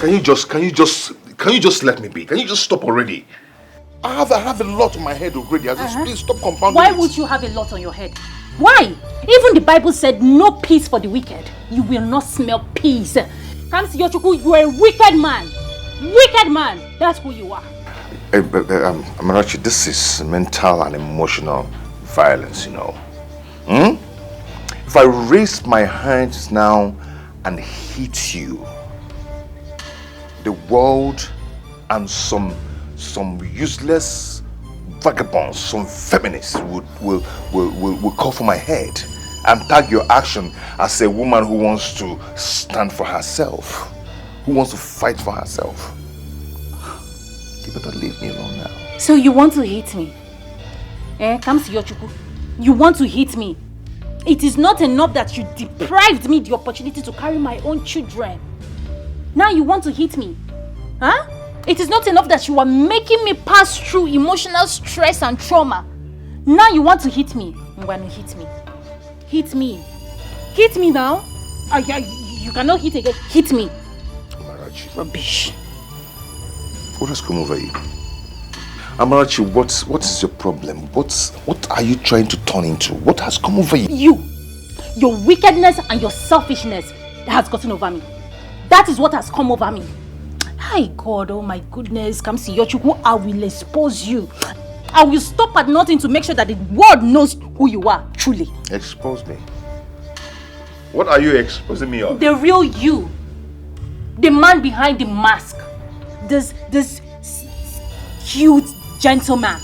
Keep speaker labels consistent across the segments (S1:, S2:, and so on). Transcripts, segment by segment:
S1: Can you just let me be? Can you just stop already? I have a lot on my head already. Please stop compounding.
S2: Why would you have a lot on your head? Why? Even the Bible said no peace for the wicked. You will not smell peace. Kamsi Yochukwu, you are a wicked man. Wicked man. That's who you are.
S1: Amarachi, this is mental and emotional violence, you know. If I raise my hands now and hit you, the world and some useless vagabonds, some feminists will call for my head and tag your action as a woman who wants to stand for herself, who wants to fight for herself. You better leave me alone now.
S2: So you want to hit me? Kamsi Yochukwu, you want to hit me? It is not enough that you deprived me the opportunity to carry my own children. Now you want to hit me? Huh? It is not enough that you are making me pass through emotional stress and trauma. Now you want to hit me. Ngwanu, hit me. Hit me. Hit me now. You cannot hit again. Hit me.
S1: Amarachi.
S2: Rubbish.
S1: What has come over you? Amarachi, what is your problem? What are you trying to turn into? What has come over you?
S2: Your wickedness and your selfishness has gotten over me. That is what has come over me. Hi God, oh my goodness, Kamsi Yochukwu, I will expose you. I will stop at nothing to make sure that the world knows who you are, truly.
S1: Expose me? What are you exposing me of?
S2: The real you. The man behind the mask. This cute gentleman.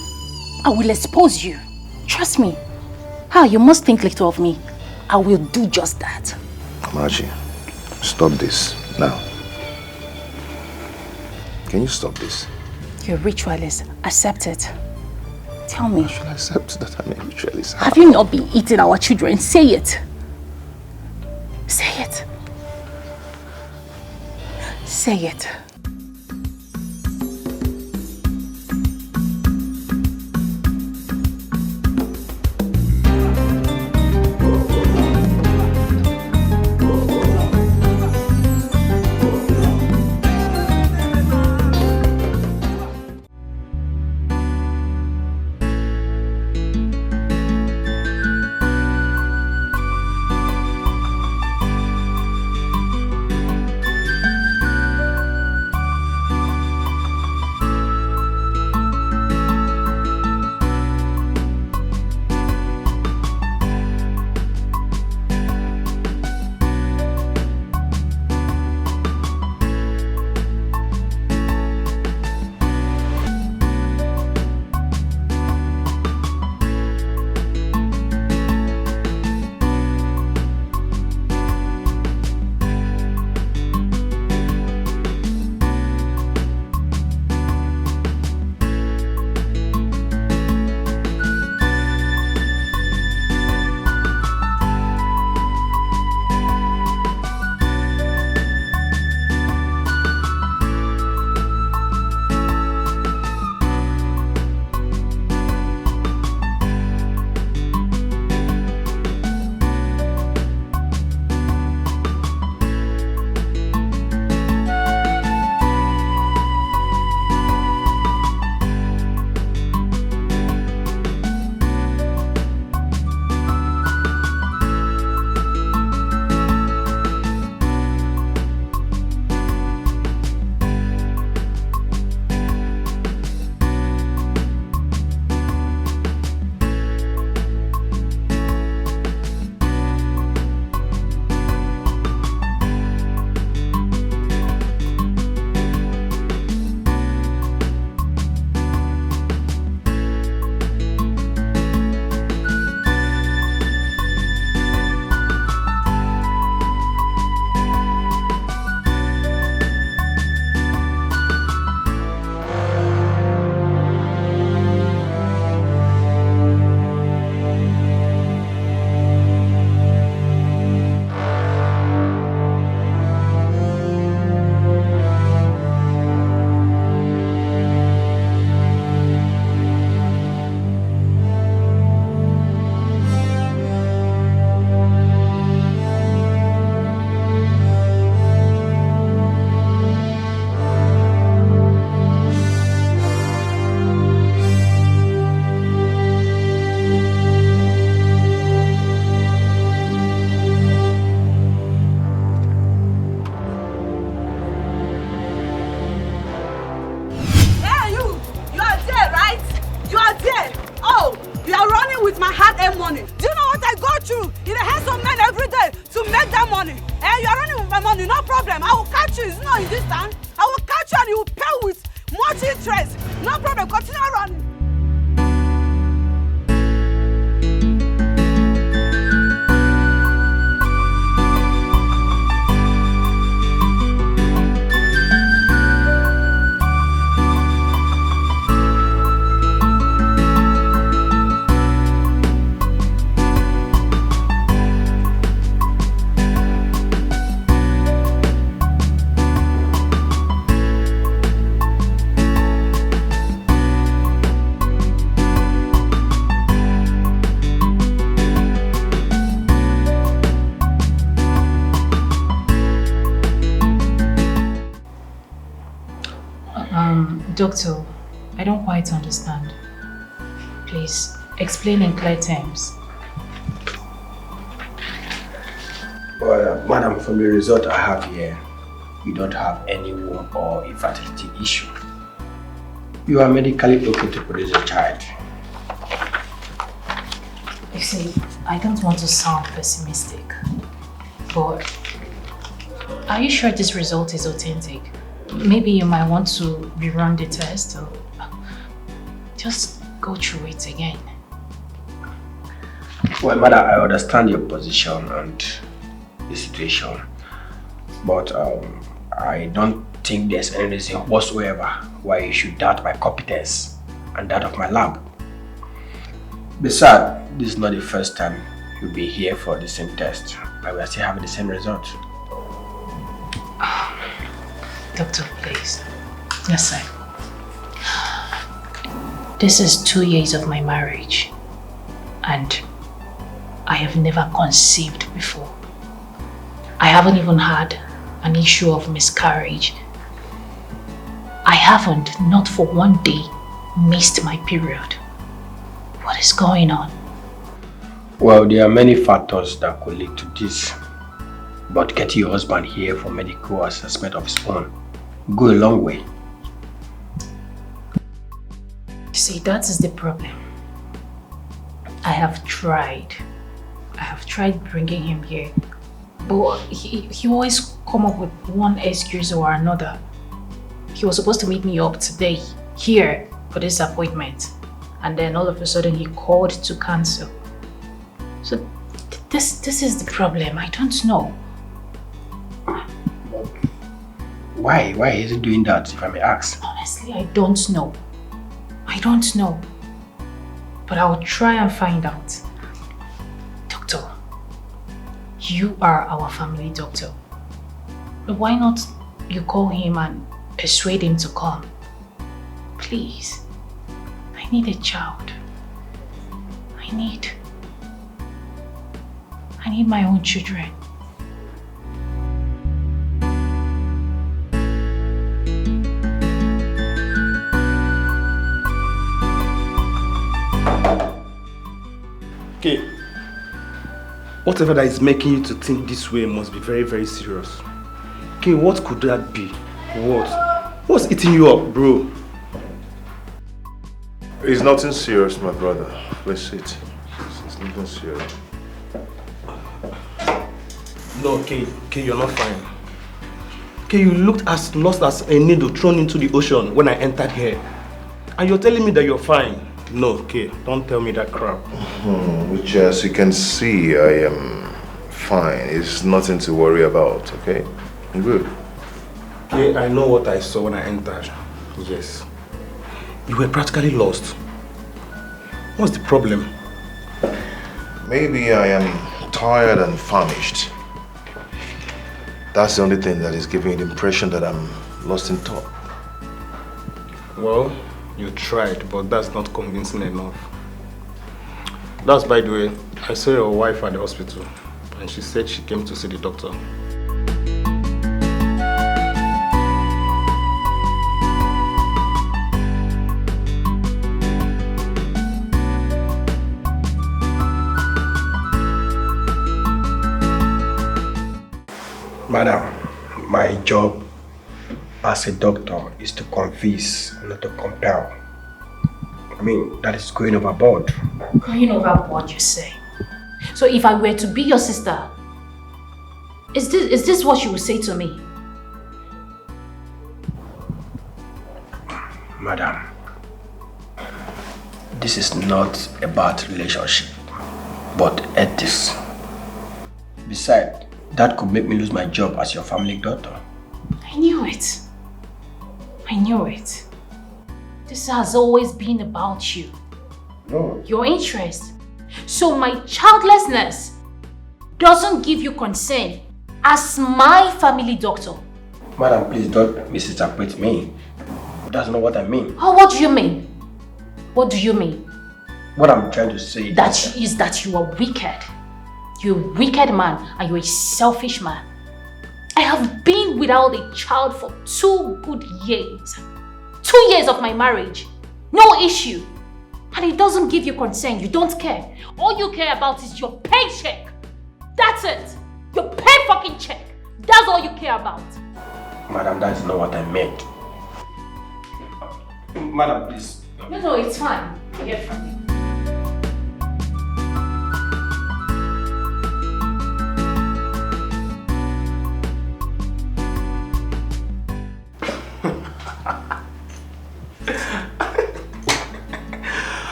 S2: I will expose you. Trust me. You must think little of me. I will do just that.
S1: Amarachi, stop this now. Can you stop this?
S2: You're a ritualist. Accept it. Tell me.
S1: I should accept that I'm a ritualist.
S2: Have you not been eating our children? Say it. Say it. Say it.
S3: hard-earned money. Do you know what I go through in the hands of men every day to make that money? And you're running with my money, no problem. I will catch you. It's not in this town. I will catch you and you will pay with much interest. No problem. Continue running.
S2: Doctor, I don't quite understand. Please, explain in clear terms.
S4: Well, madam, from the result I have here, you don't have any womb or infertility issue. You are medically okay to produce a child.
S2: You see, I don't want to sound pessimistic, but are you sure this result is authentic? Maybe you might want to rerun the test or just go through it again.
S4: Well, madam, I understand your position and the situation, but I don't think there's any reason whatsoever why you should doubt my competence and that of my lab. Besides, this is not the first time you'll be here for the same test, but we are still having the same result.
S2: Doctor, please. Yes, sir. This is 2 years of my marriage, and I have never conceived before. I haven't even had an issue of miscarriage. I haven't, not for one day, missed my period. What is going on?
S4: Well, there are many factors that could lead to this, but getting your husband here for medical assessment of his own go a long way.
S2: See, that is the problem. I have tried bringing him here, but he always come up with one excuse or another. He was supposed to meet me up today, here, for this appointment, and then all of a sudden he called to cancel. So this is the problem. I don't know.
S4: Why is he doing that, if I may ask?
S2: Honestly, I don't know. But I will try and find out. Doctor, you are our family doctor. But why not you call him and persuade him to come? Please. I need a child. I need my own children.
S5: Okay, whatever that is making you to think this way must be very, very serious. Okay, what could that be? What's eating you up, bro?
S1: It's nothing serious, my brother. Please sit. It's nothing serious.
S5: No, okay, you're not fine. Okay, you looked as lost as a needle thrown into the ocean when I entered here. And you're telling me that you're fine. No, okay, don't tell me that crap.
S1: Which, as you can see, I am fine. It's nothing to worry about, okay? I'm good.
S5: Okay, I know what I saw when I entered. Yes. You were practically lost. What's the problem?
S1: Maybe I am tired and famished. That's the only thing that is giving you the impression that I'm lost in thought.
S5: Well, you tried, but that's not convincing enough. That's, by the way, I saw your wife at the hospital, and she said she came to see the doctor.
S4: Madam, my job as a doctor is to convince, not to compel. I mean, that is going overboard.
S2: Going overboard, you say? So if I were to be your sister, is this what you would say to me?
S4: Madam, this is not about relationship, but ethics. Besides, that could make me lose my job as your family doctor.
S2: I knew it. I knew it. This has always been about you.
S4: No.
S2: Your interest. So my childlessness doesn't give you concern as my family doctor.
S4: Madam, please don't misinterpret me. That's not what I mean.
S2: Oh, what do you mean? What do you mean?
S4: What I'm trying to say
S2: is that you are wicked. You're a wicked man and you're a selfish man. I have been without a child for 2 good years. 2 years of my marriage. No issue. And it doesn't give you concern. You don't care. All you care about is your paycheck. That's it. Your pay fucking check. That's all you care about.
S4: Madam, that is not what I meant. Madam, please.
S2: No, it's fine. I hear from you.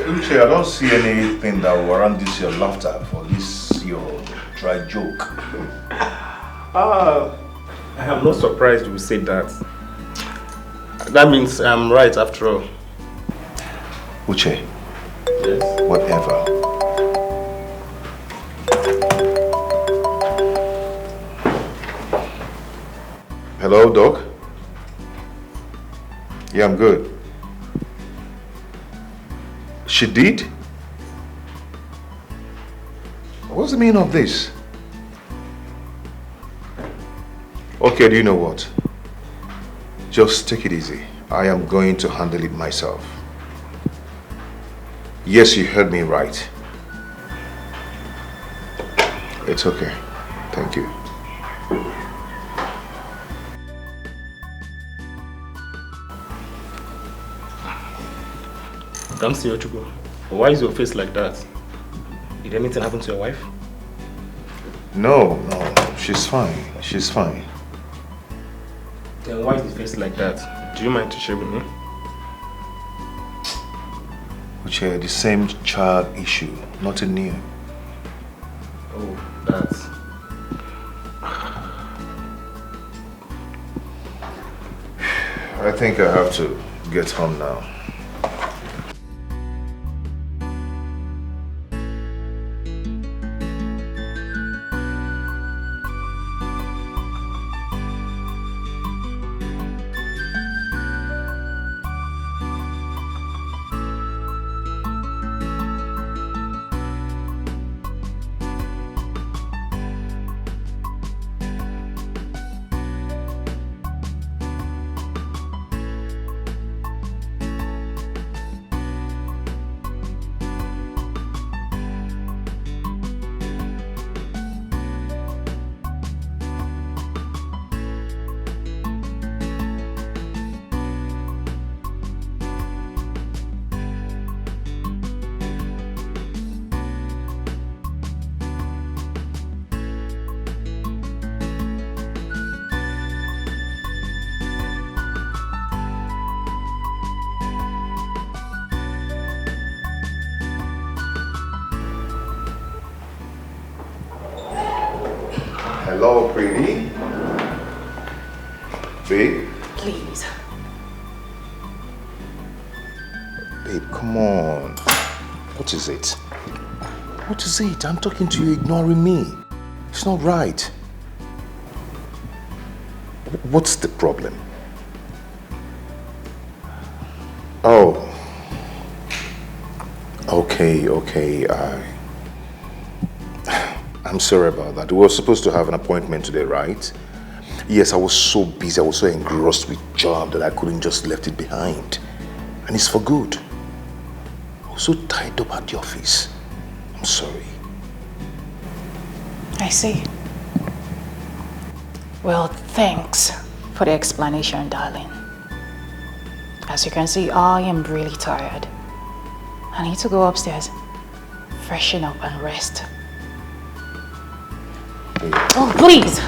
S1: Uche, I don't see anything that will warrant this your laughter for this your dry joke.
S5: I am not surprised you said that. That means I'm right after all.
S1: Uche.
S5: Yes.
S1: Whatever. Hello, Doc? Yeah, I'm good. She did? What's the meaning of this? Okay, do you know what? Just take it easy. I am going to handle it myself. Yes, you heard me right. It's okay. Thank you.
S5: Come see Ochugo. Why is your face like that? Did anything happen to your wife?
S1: No, she's fine. She's fine.
S5: Then why is the face like that? Do you mind to share with me?
S1: Uche, the same child issue, nothing new.
S5: Oh, that's...
S1: I think I have to get home now. Hello, pretty. Babe?
S2: Please.
S1: Babe, come on. What is it? What is it? I'm talking to you, ignoring me. It's not right. What's the problem? Oh. Okay. I'm sorry about that. We were supposed to have an appointment today, right? Yes, I was so busy, I was so engrossed with job that I couldn't just left it behind. And it's for good. I was so tied up at the office. I'm sorry.
S2: I see. Well, thanks for the explanation, darling. As you can see, I am really tired. I need to go upstairs, freshen up and rest. Oh, please!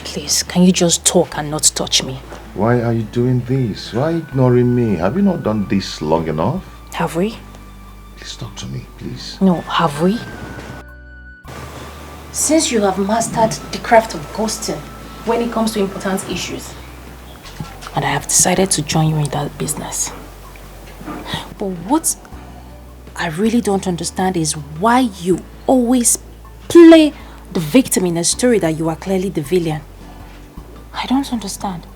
S2: Please, can you just talk and not touch me?
S1: Why are you doing this? Why ignoring me? Have you not done this long enough?
S2: Have we?
S1: Please talk to me, please.
S2: No, have we? Since you have mastered the craft of ghosting when it comes to important issues, and I have decided to join you in that business. But what I really don't understand is why you always play the victim in a story that you are clearly the villain. I don't understand.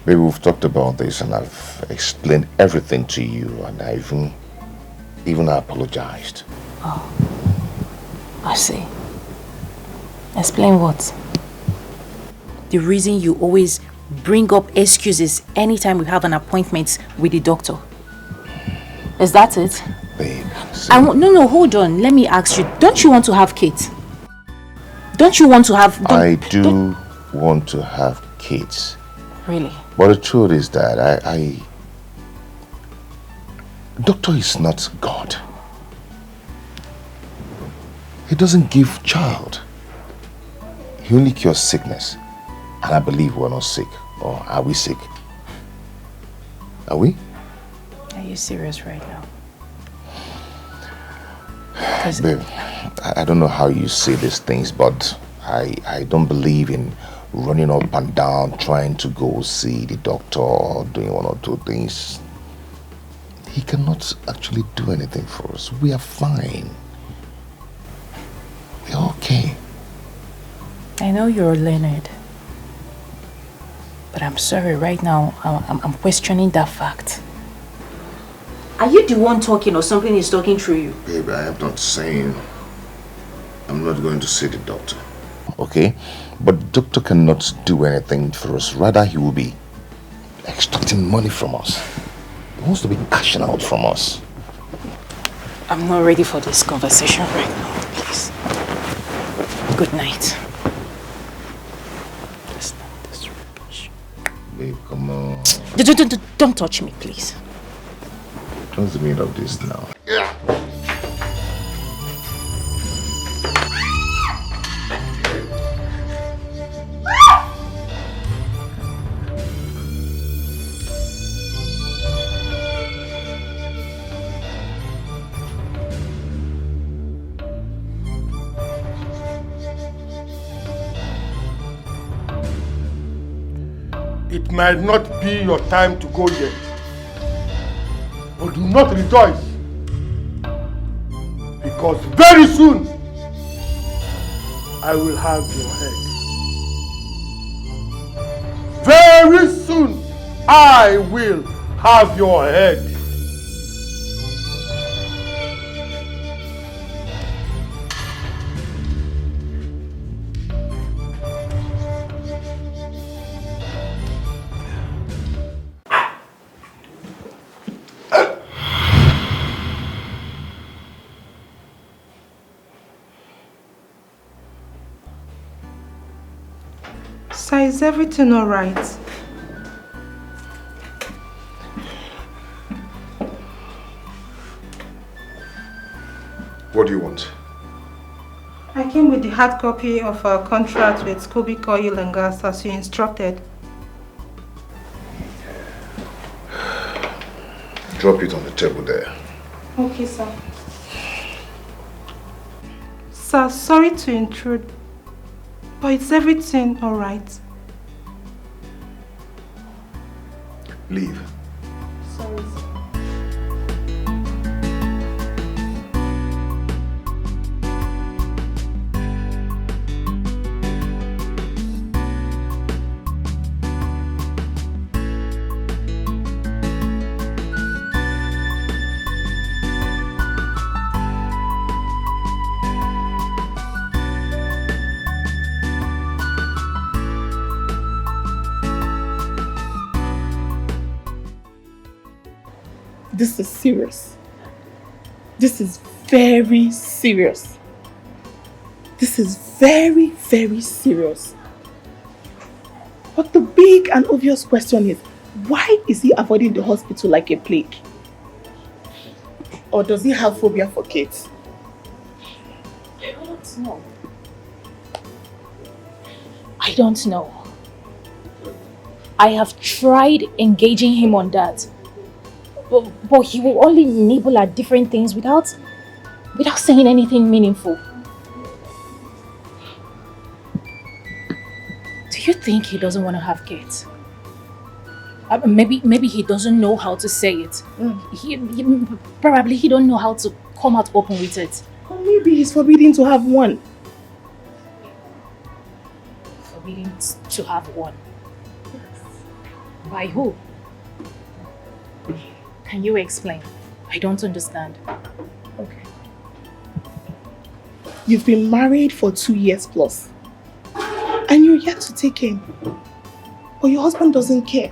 S1: Baby, we've talked about this and I've explained everything to you, and I even apologized.
S2: Oh, I see. Explain what? The reason you always bring up excuses anytime we have an appointment with the doctor. Is that it?
S1: Babe,
S2: no, hold on. Let me ask you. Don't you want to have kids? Don't you want to have...
S1: I do want to have kids.
S2: Really?
S1: But the truth is that Doctor is not God. He doesn't give child. He only cures sickness. And I believe we're not sick. Or are we sick? Are we?
S2: Are you serious right now?
S1: Babe, I don't know how you say these things, but I don't believe in running up and down trying to go see the doctor or doing one or two things. He cannot actually do anything for us. We are fine. We're okay.
S2: I know you're learned, but I'm sorry, right now I'm questioning that fact. Are you the one talking or something is talking through you?
S1: Babe, I am not saying I'm not going to see the doctor. Okay? But the doctor cannot do anything for us. Rather, he will be extracting money from us. He wants to be cashing out from us.
S2: I'm not ready for this conversation right now, please. Good night. That's not this rubbish.
S1: Babe, come on.
S2: Don't touch me, please.
S1: What's the meaning of this now? Yeah.
S6: It might not be your time to go yet. But do not rejoice, because very soon I will have your head. Very soon I will have your head.
S7: Sir, is everything all right?
S1: What do you want?
S7: I came with the hard copy of our contract with Cubic Oil and Gas as you instructed.
S1: Drop it on the table there.
S7: Okay, sir. Sir, sorry to intrude, but is everything alright?
S1: Leave.
S7: Sorry, sir.
S8: This is serious. This is very serious. This is very, very serious. But the big and obvious question is, why is he avoiding the hospital like a plague? Or does he have phobia for kids?
S2: I don't know. I don't know. I have tried engaging him on that. But he will only nibble at different things without saying anything meaningful. Do you think he doesn't want to have kids? Maybe he doesn't know how to say it. Probably he don't know how to come out open with it.
S8: Or maybe he's forbidden to have one.
S2: Forbidden to have one? By who? Can you explain? I don't understand.
S8: Okay. You've been married for 2 years plus. And you're yet to take him. But your husband doesn't care.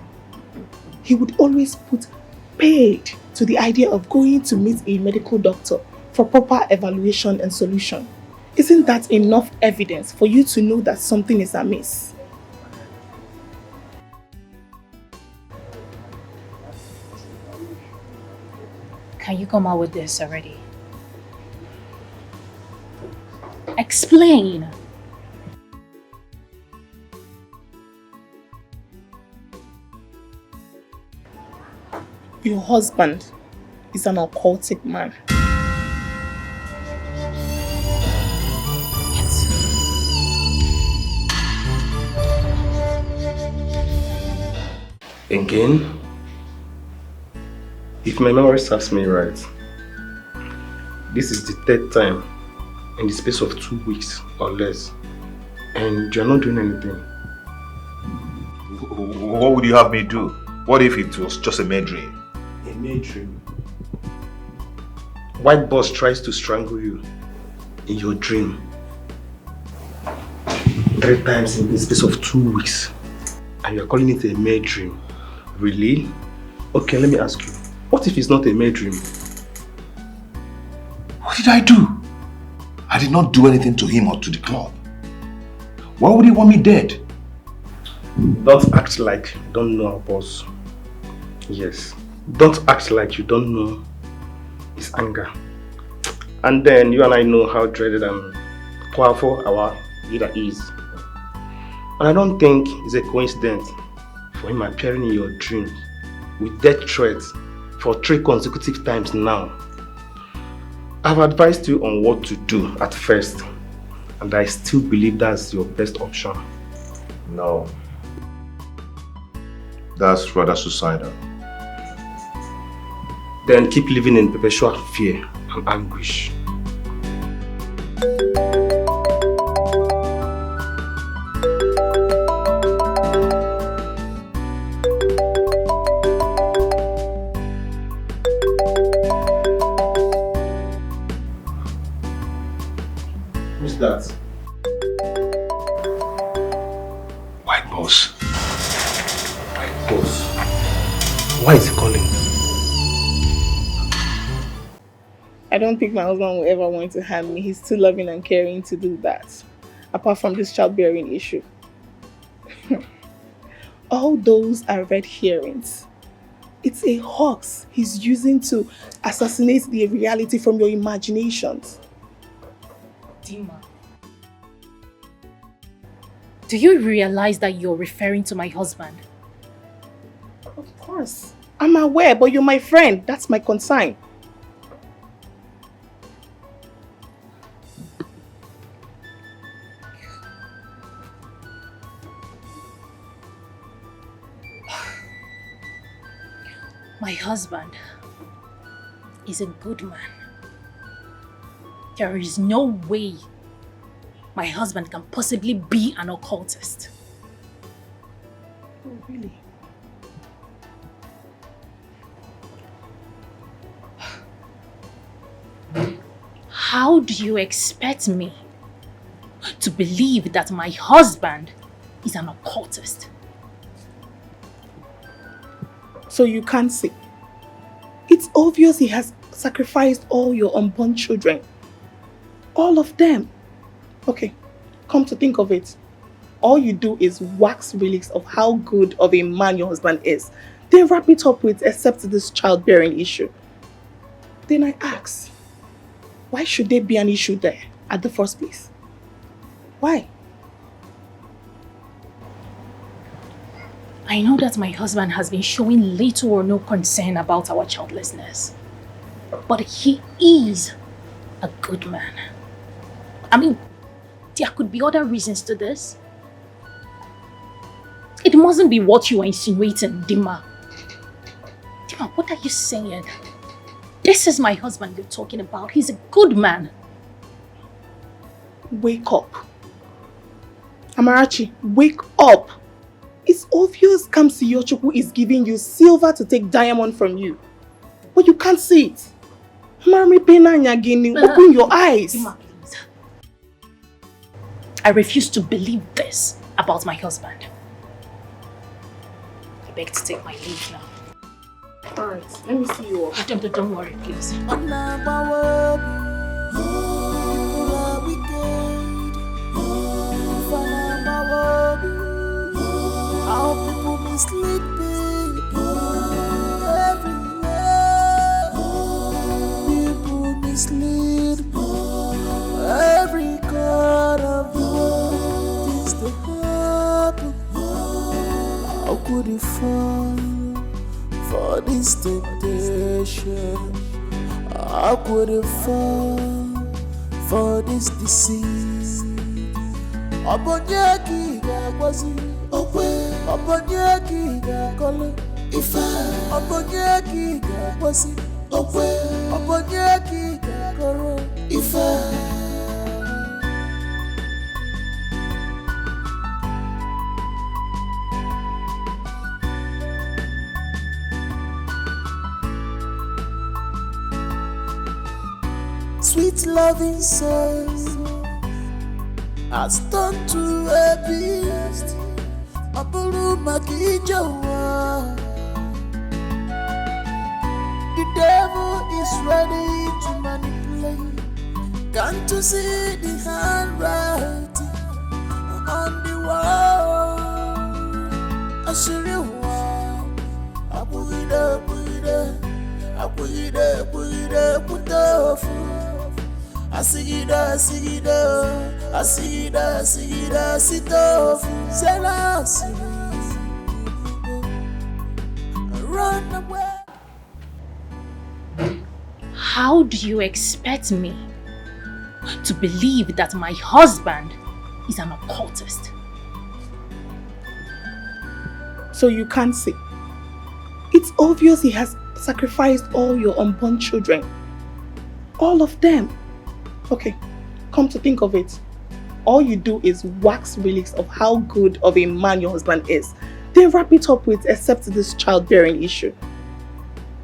S8: He would always put paid to the idea of going to meet a medical doctor for proper evaluation and solution. Isn't that enough evidence for you to know that something is amiss?
S2: Can you come out with this already? Explain!
S8: Your husband is an occultic man.
S5: Again? If my memory serves me right, this is the third time in the space of 2 weeks or less, and you're not doing anything.
S1: What would you have me do? What if it was just a mere dream?
S5: A mere dream? White boss tries to strangle you in your dream 3 times in the space of 2 weeks, and you're calling it a mere dream. Really? Okay, let me ask you. What if it's not a mere dream?
S1: What did I do? I did not do anything to him or to the club. Why would he want me dead?
S5: Don't act like you don't know our boss. Yes. Don't act like you don't know his anger. And then you and I know how dreaded and powerful our leader is. And I don't think it's a coincidence for him appearing in your dreams with death threats for 3 consecutive times now. I've advised you on what to do at first, and I still believe that's your best option.
S1: No. That's rather suicidal.
S5: Then keep living in perpetual fear and anguish. Who's that?
S1: White boss.
S5: White boss. Why is he calling?
S8: I don't think my husband will ever want to harm me. He's too loving and caring to do that. Apart from this childbearing issue. All those are red herrings. It's a hoax he's using to assassinate the reality from your imaginations.
S2: Dima, do you realize that you're referring to my husband?
S8: Of course. I'm aware, but you're my friend. That's my concern.
S2: husband is a good man. There is no way my husband can possibly be an occultist.
S8: Oh, really?
S2: How do you expect me to believe that my husband is an occultist?
S8: So you can't see. It's obvious he has sacrificed all your unborn children. All of them. Okay, come to think of it. All you do is wax relics of how good of a man your husband is. Then wrap it up with except this childbearing issue. Then I ask, why should there be an issue there at the first place? Why?
S2: I know that my husband has been showing little or no concern about our childlessness. But he is a good man. I mean, there could be other reasons to this. It mustn't be what you are insinuating, Dima. Dima, what are you saying? This is my husband you're talking about. He's a good man.
S8: Wake up. Amarachi, wake up. It's obvious Kamsi Yochukwu is giving you silver to take diamond from you. But you can't see it. Mami Pena Nyagini, open your eyes.
S2: Dima, please. I refuse to believe this about my husband. I beg to take my leave now.
S8: Alright, let me see you off.
S2: Don't worry, please.
S9: How people mislead people everywhere. People mislead every corner of the world. Things that happen. How could you fall for this temptation? How could you fall for this deceit? Abonyaki gagwazi, abonyaki gakole, abonyaki gagwazi, abonyaki gakoro, sweet loving soul has turned to a beast. Aburu Makijawa. The devil is ready to manipulate. Can't you see the handwriting on the wall? Ashiriwa. Abuida, putofu. Asigida, sitofu. Sela, run away.
S2: How do you expect me to believe that my husband is an occultist?
S8: So you can't see. It's obvious he has sacrificed all your unborn children. All of them. Okay, come to think of it. All you do is wax relics of how good of a man your husband is. Then wrap it up with except this childbearing issue.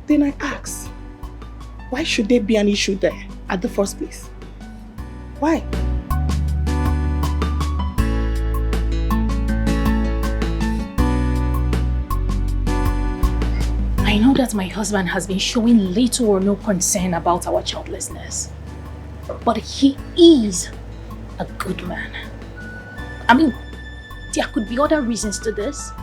S8: Then I ask, why should there be an issue there at the first place? Why?
S2: I know that my husband has been showing little or no concern about our childlessness. But he is a good man. I mean, there could be other reasons to this.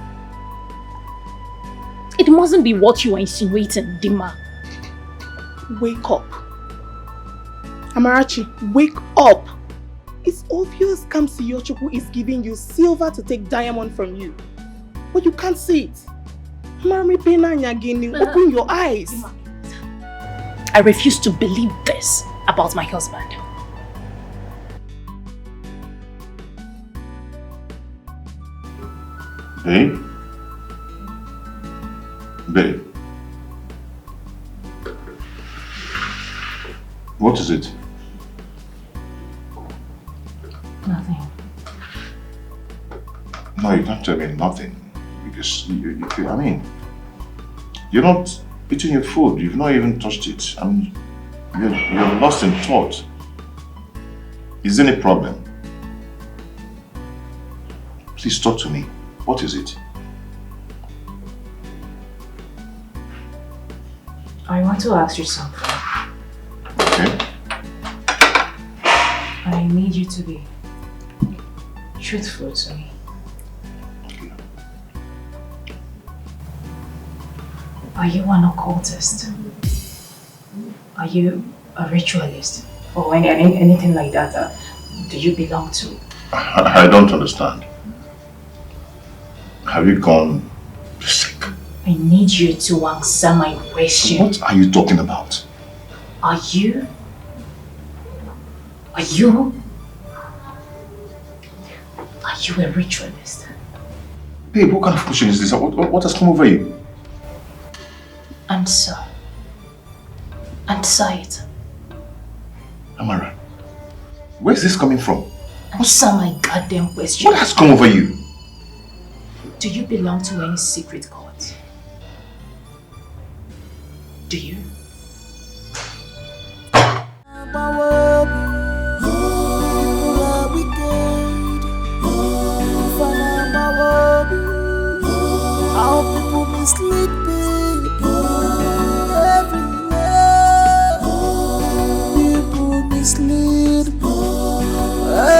S2: It mustn't be what you are insinuating, Dima.
S8: Wake up. Amarachi, wake up. It's obvious Kamsi Yochukwu is giving you silver to take diamond from you. But you can't see it. Mami Pena Nyagini, open your eyes.
S2: Dima, I refuse to believe this about my husband.
S1: Babe? Babe? What is it?
S2: Nothing.
S1: No, you can't tell me nothing. Because, I mean, you're not eating your food. You've not even touched it. I mean, you're lost in thought. Is there any problem? Please talk to me. What is it?
S2: I want to ask you something.
S1: Okay.
S2: I need you to be truthful to me. Are you an occultist? Are you a ritualist? Or anything like that? Do you belong to?
S1: I don't understand. Have you gone sick?
S2: I need you to answer my question.
S1: What are you talking about?
S2: Are you a ritualist?
S1: Babe, what kind of question is this? What has come over you?
S2: Answer. Answer it.
S1: Amara, where's this coming from?
S2: Answer my goddamn question.
S1: What has come over you?
S2: Do you belong to any secret cult? Do you?
S9: How people mislead people everywhere. People mislead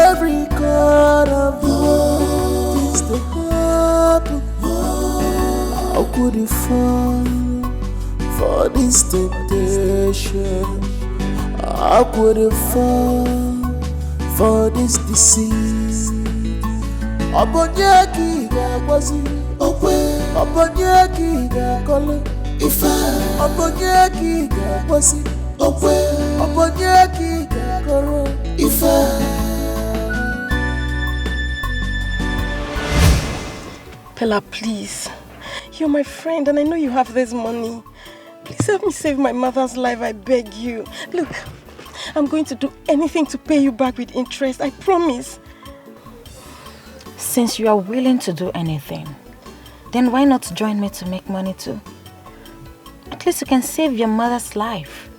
S9: every corner of the world. Things they happen. How could you fall for this temptation? How could you fall for this deceit? Obonyeki gakwazi okwe, obonyeki gakole ifa, obonyeki gakwazi okwe, obonyeki gakoro ifa.
S8: Pella, please. You're my friend and I know you have this money. Please help me save my mother's life, I beg you. Look, I'm going to do anything to pay you back with interest, I promise.
S2: Since you are willing to do anything, then why not join me to make money too? At least you can save your mother's life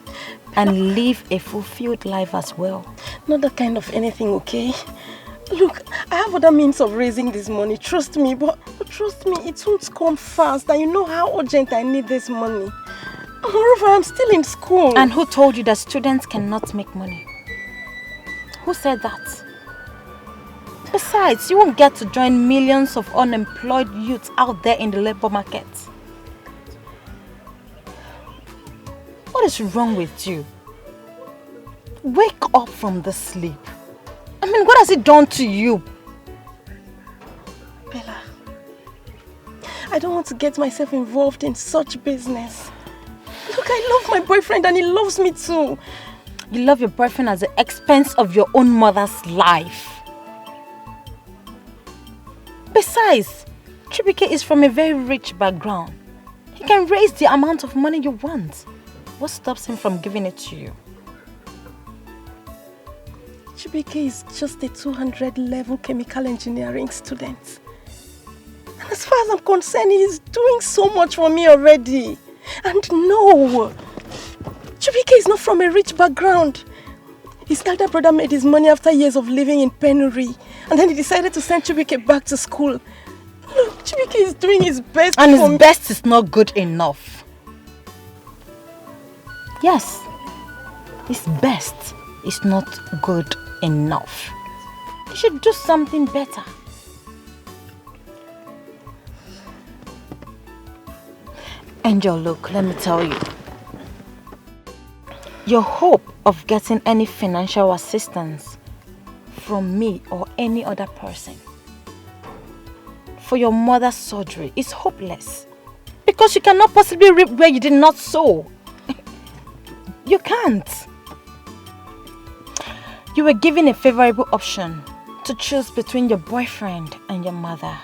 S2: and live a fulfilled life as well.
S8: Not that kind of anything, okay? Look, I have other means of raising this money, trust me, but trust me, it won't come fast and you know how urgent I need this money. Moreover, I'm still in school.
S2: And who told you that students cannot make money? Who said that? Besides, you won't get to join millions of unemployed youths out there in the labor market. What is wrong with you? Wake up from the sleep. I mean, what has it done to you?
S8: Bella, I don't want to get myself involved in such business. Look, I love my boyfriend and he loves me too.
S2: You love your boyfriend at the expense of your own mother's life. Besides, Chibike is from a very rich background. He can raise the amount of money you want. What stops him from giving it to you?
S8: Chibike is just a 200 level chemical engineering student. And as far as I'm concerned, he is doing so much for me already. And no, Chibike is not from a rich background. His elder brother made his money after years of living in penury. And then he decided to send Chibike back to school. Look, Chibike is doing his best
S2: and
S8: for
S2: his
S8: me.
S2: best is not good enough. Yes, his best is not good enough. He should do something better. Angel, look, let me tell you. Your hope of getting any financial assistance from me or any other person for your mother's surgery is hopeless. Because you cannot possibly reap where you did not sow. You can't. You were given a favorable option to choose between your boyfriend and your mother.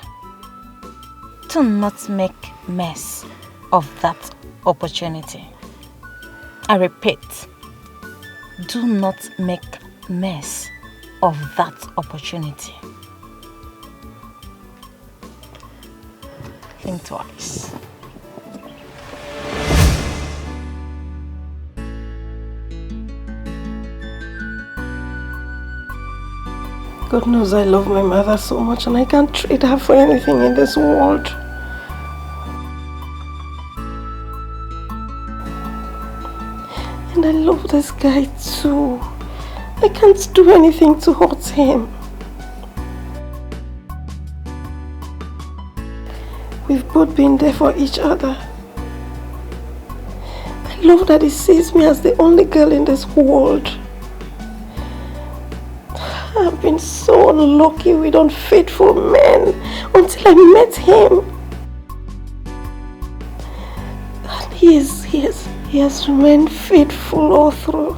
S2: Do not make mess of that opportunity. I repeat, Do not make mess of that opportunity. Think twice.
S10: God knows I love my mother so much and I can't trade her for anything in this world. And I love this guy too. I can't do anything to hurt him. We've both been there for each other. I love that he sees me as the only girl in this world. I've been so unlucky with unfaithful men until I met him. And he has remained faithful all through.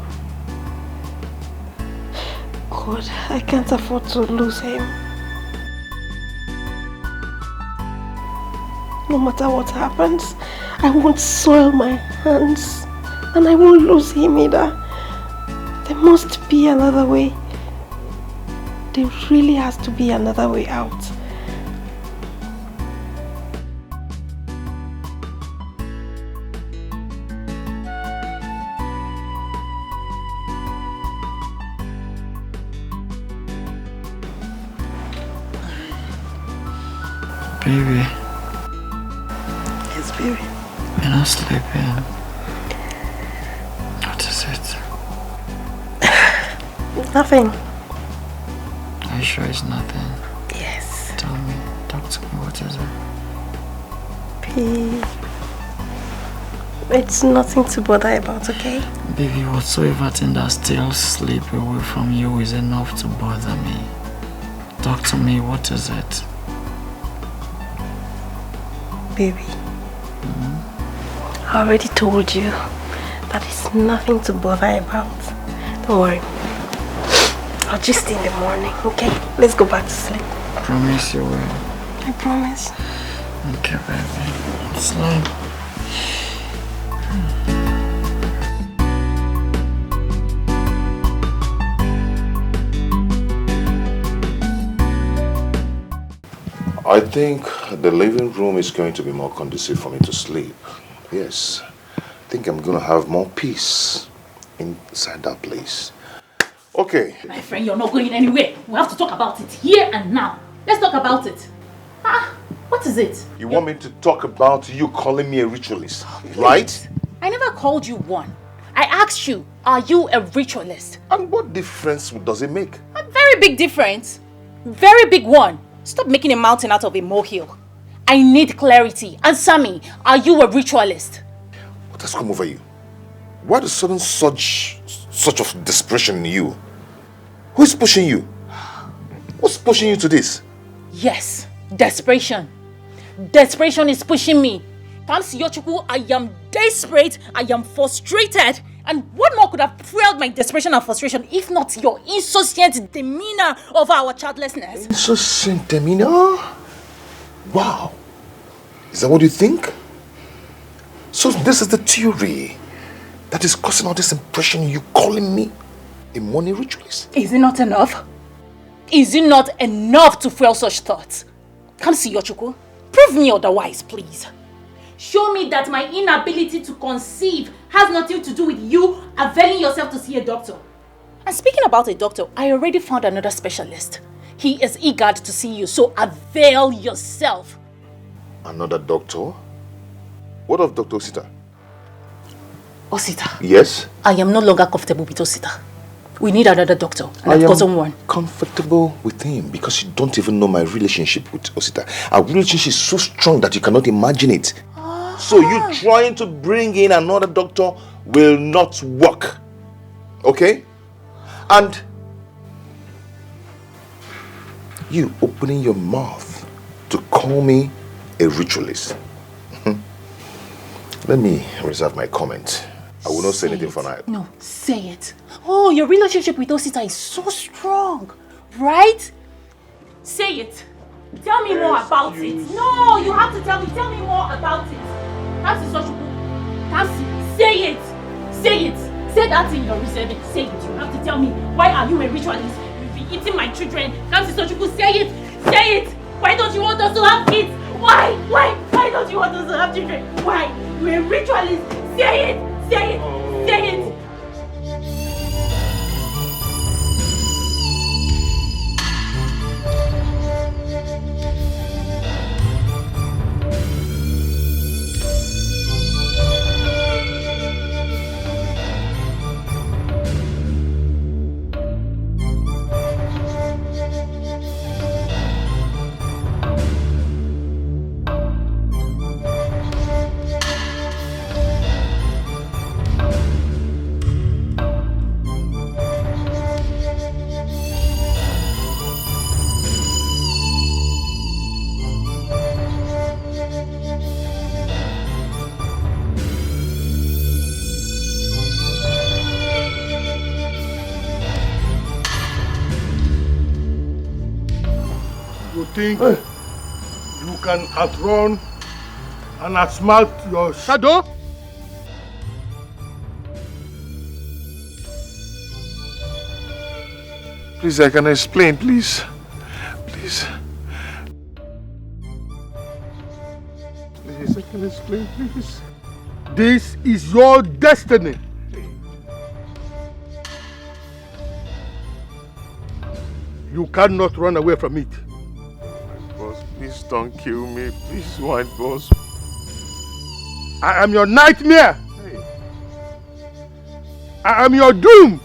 S10: God, I can't afford to lose him. No matter what happens, I won't soil my hands. And I won't lose him either. There must be another way. There really has to be another way out.
S11: Baby.
S10: Yes, baby.
S11: You're not sleeping. What is it?
S10: Nothing.
S11: Are you sure it's nothing?
S10: Yes.
S11: Tell me. Talk to me. What is it?
S10: It's nothing to bother about, okay?
S11: Baby, whatsoever thing that steals sleep away from you is enough to bother me. Talk to me. What is it?
S10: Baby. I already told you that it's nothing to bother about. Don't worry. I'll just in the morning, okay? Let's go back to sleep.
S11: Promise you will.
S10: I promise.
S11: Okay, baby. Sleep.
S1: I think the living room is going to be more conducive for me to sleep. Yes. I think I'm going to have more peace inside that place. Okay.
S2: My friend, you're not going anywhere. We have to talk about it here and now. Let's talk about it. What is it?
S1: You want me to talk about you calling me a ritualist, right?
S2: I never called you one. I asked you, are you a ritualist?
S1: And what difference does it make?
S2: A very big difference. Very big one. Stop making a mountain out of a molehill. I need clarity. Answer me, are you a ritualist?
S1: What has come over you? Why the sudden such of desperation in you? Who is pushing you? What's pushing you to this?
S2: Yes, desperation. Desperation is pushing me. Kamsi Yochuku, I am desperate, I am frustrated. And what more could have fueled my desperation and frustration if not your insouciant demeanor over our childlessness?
S1: Insouciant demeanor? Wow. Is that what you think? So this is the theory that is causing all this impression you calling me a money ritualist?
S2: Is it not enough? Is it not enough to fuel such thoughts? Kamsi Yochuku, prove me otherwise, please. Show me that my inability to conceive has nothing to do with you availing yourself to see a doctor. And speaking about a doctor, I already found another specialist. He is eager to see you, so avail yourself.
S1: Another doctor? What of Dr. Osita?
S2: Osita?
S1: Yes?
S2: I am no longer comfortable with Osita. We need another doctor, and I've gotten one.
S1: Comfortable with him because you don't even know my relationship with Osita. Our relationship is so strong that you cannot imagine it. So you trying to bring in another doctor will not work. Okay? And you opening your mouth to call me a ritualist. Let me reserve my comment. I will not say anything for now.
S2: No, say it. Oh, your relationship with Osita is so strong, right? Say it. Tell me more about it. No, you have to tell me. Tell me more about it. Kamsi Sochuku. Kamsi, say it. Say it. Say that in your reserving. Say it. You have to tell me. Why are you a ritualist? You've been eating my children. Can't you say it? Say it! Why don't you want us to have kids? Why? Why don't you want us to have children? Why? You're a ritualist. Say it! Say it! Say it!
S6: Think you can outrun and outsmart your shadow?
S1: Please, I can explain, please. Please.
S6: Please, I can explain, please. This is your destiny. You cannot run away from it.
S1: Please don't kill me. Please, white boss.
S6: I am your nightmare.
S1: Hey.
S6: I am your doom.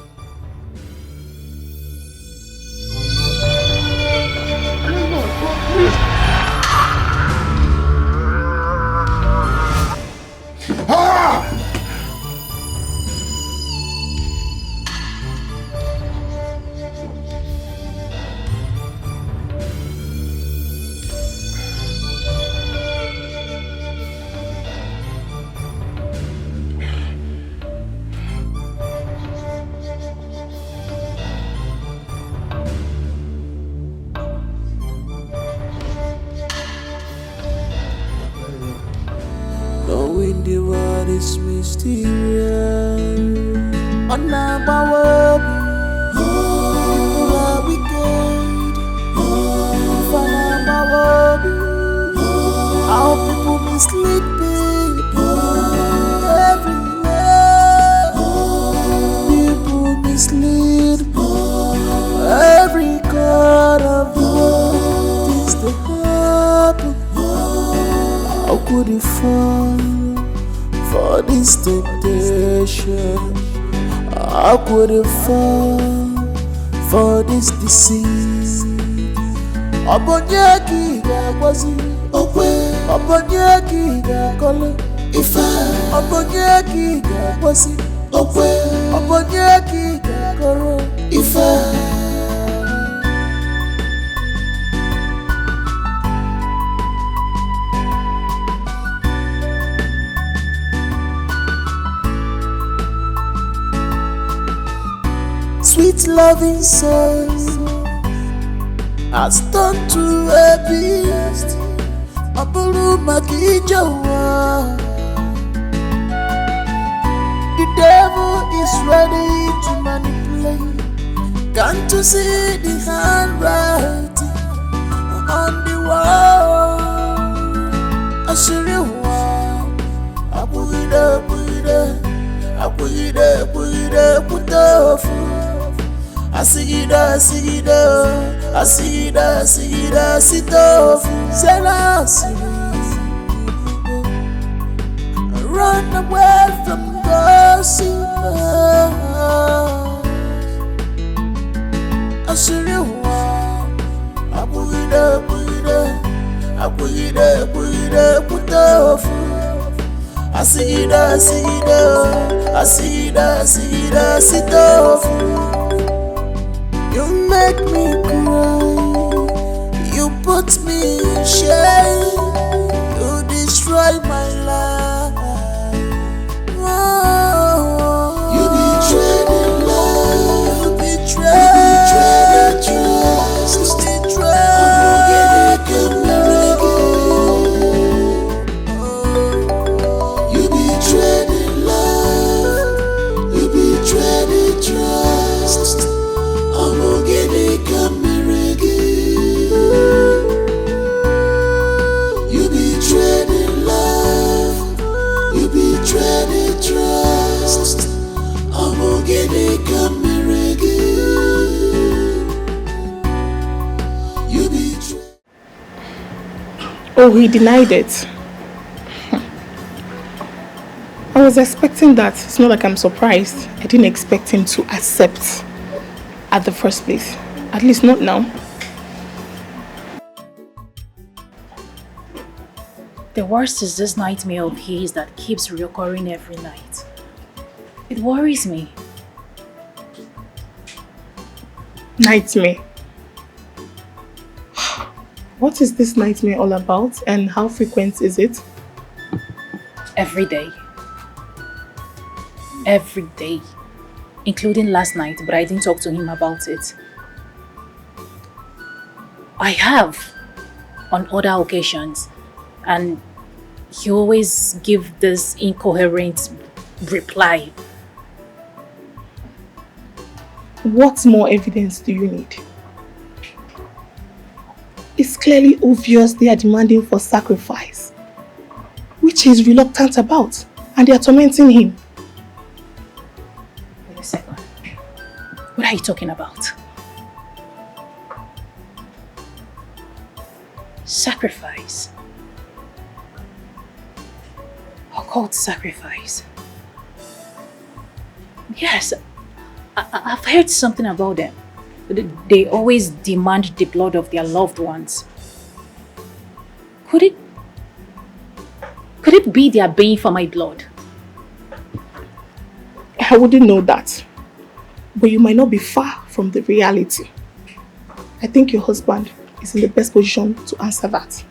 S9: Is mysterious. On our people are wicked. From our how people mislead people everywhere. People mislead every corner of the world. Things that happen. How could it fall? For this temptation, how could it fall for this deceit? Obonyeki gakwazi, obonyeki gakole, obonyeki gakwazi, obonyeki gakoro, sweet loving soul has turned to a beast. The devil is ready to manipulate. Can't you see the handwriting on the wall? Asigida, sitofu, run away from gossip. Asigida, sitofu. You make me cry, you put me in shame, you destroy my life. Oh, you betrayed the love, you betrayed the trust, you betrayed the love, you betrayed
S8: Oh, he denied it. I was expecting that. It's not like I'm surprised. I didn't expect him to accept at the first place. At least not now.
S2: The worst is this nightmare of his that keeps reoccurring every night. It worries me.
S8: Nightmare. What is this nightmare all about and how frequent is it?
S2: Every day. Every day. Including last night, but I didn't talk to him about it. I have on other occasions, and he always gives this incoherent reply.
S8: What more evidence do you need? It's clearly obvious they are demanding for sacrifice, which he's reluctant about, and they are tormenting him.
S2: Wait a second. What are you talking about? Sacrifice? Occult sacrifice? Yes, I've heard something about them. They always demand the blood of their loved ones. Could it be they are baying for my blood?
S8: I wouldn't know that, but you might not be far from the reality. I think your husband is in the best position to answer that.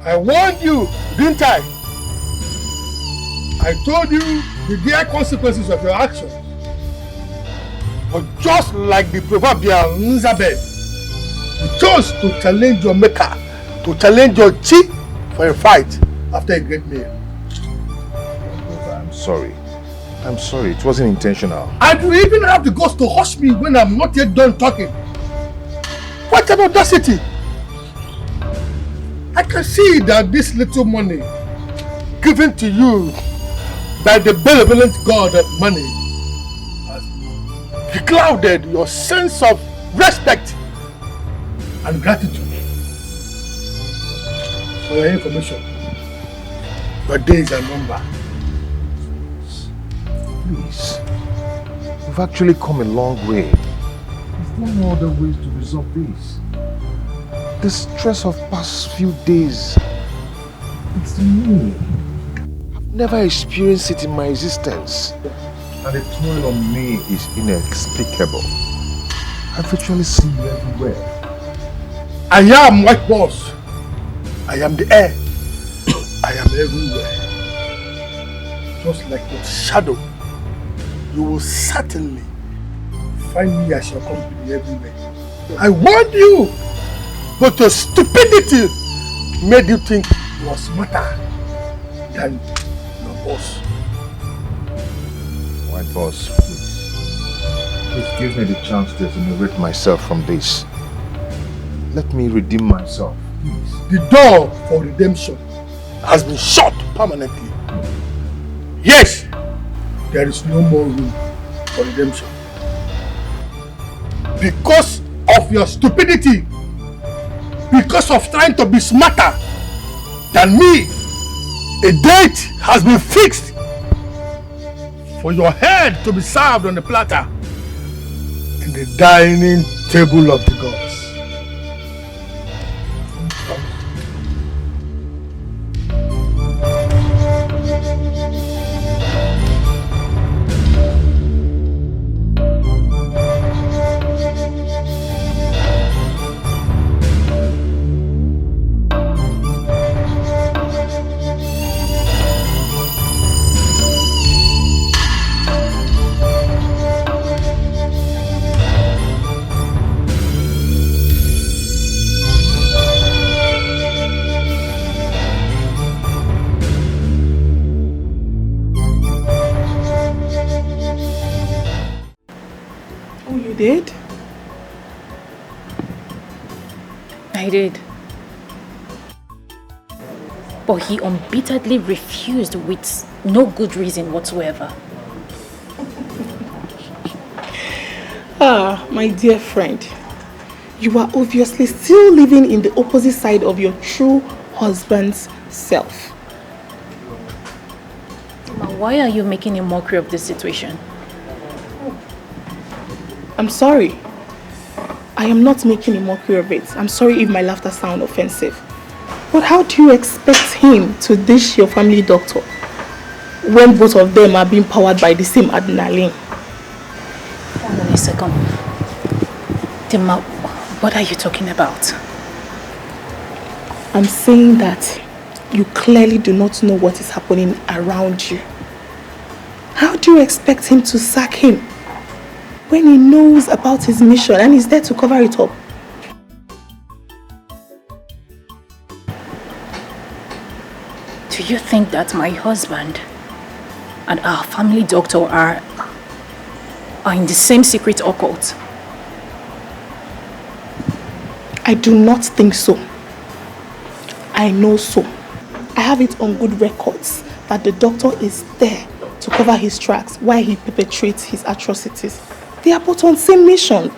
S6: I warned you, didn't I? I told you the dire consequences of your actions. But just like the proverbial Nzabed, you chose to challenge your maker, to challenge your chief for a fight after a great meal.
S1: I'm sorry. I'm sorry. It wasn't intentional.
S6: And you even have the guts to hush me when I'm not yet done talking. What an audacity! I can see that this little money given to you by the benevolent God of money has beclouded your sense of respect and gratitude. For your information, your days are numbered.
S1: Please. We've actually come a long way. Is there no other ways to resolve this? The stress of past few days, it's me. I've never experienced it in my existence. And the toll on me is inexplicable. I virtually see you everywhere.
S6: I am White Boss. I am the air. I am everywhere. Just like your shadow, you will certainly find me as your company everywhere. I warned you! But your stupidity made you think you were smarter than your boss.
S1: White Boss, please give me the chance to exonerate myself from this. Let me redeem myself, please.
S6: The door for redemption has been shut permanently. Yes, there is no more room for redemption. Because of your stupidity. Because of trying to be smarter than me, a date has been fixed for your head to be served on the platter in the dining table of the gods.
S2: I did. But he unbeatedly refused with no good reason whatsoever.
S8: Ah, my dear friend, you are obviously still living in the opposite side of your true husband's self.
S2: Why are you making a mockery of this situation?
S8: I'm sorry. I am not making a mockery of it. I'm sorry if my laughter sounds offensive. But how do you expect him to dish your family doctor when both of them are being powered by the same adrenaline?
S2: Hold on a second. Tima, what are you talking about?
S8: I'm saying that you clearly do not know what is happening around you. How do you expect him to sack him when he knows about his mission and is there to cover it up?
S2: Do you think that my husband and our family doctor are in the same secret occult?
S8: I do not think so. I know so. I have it on good records that the doctor is there to cover his tracks while he perpetrates his atrocities. They are both on the same mission.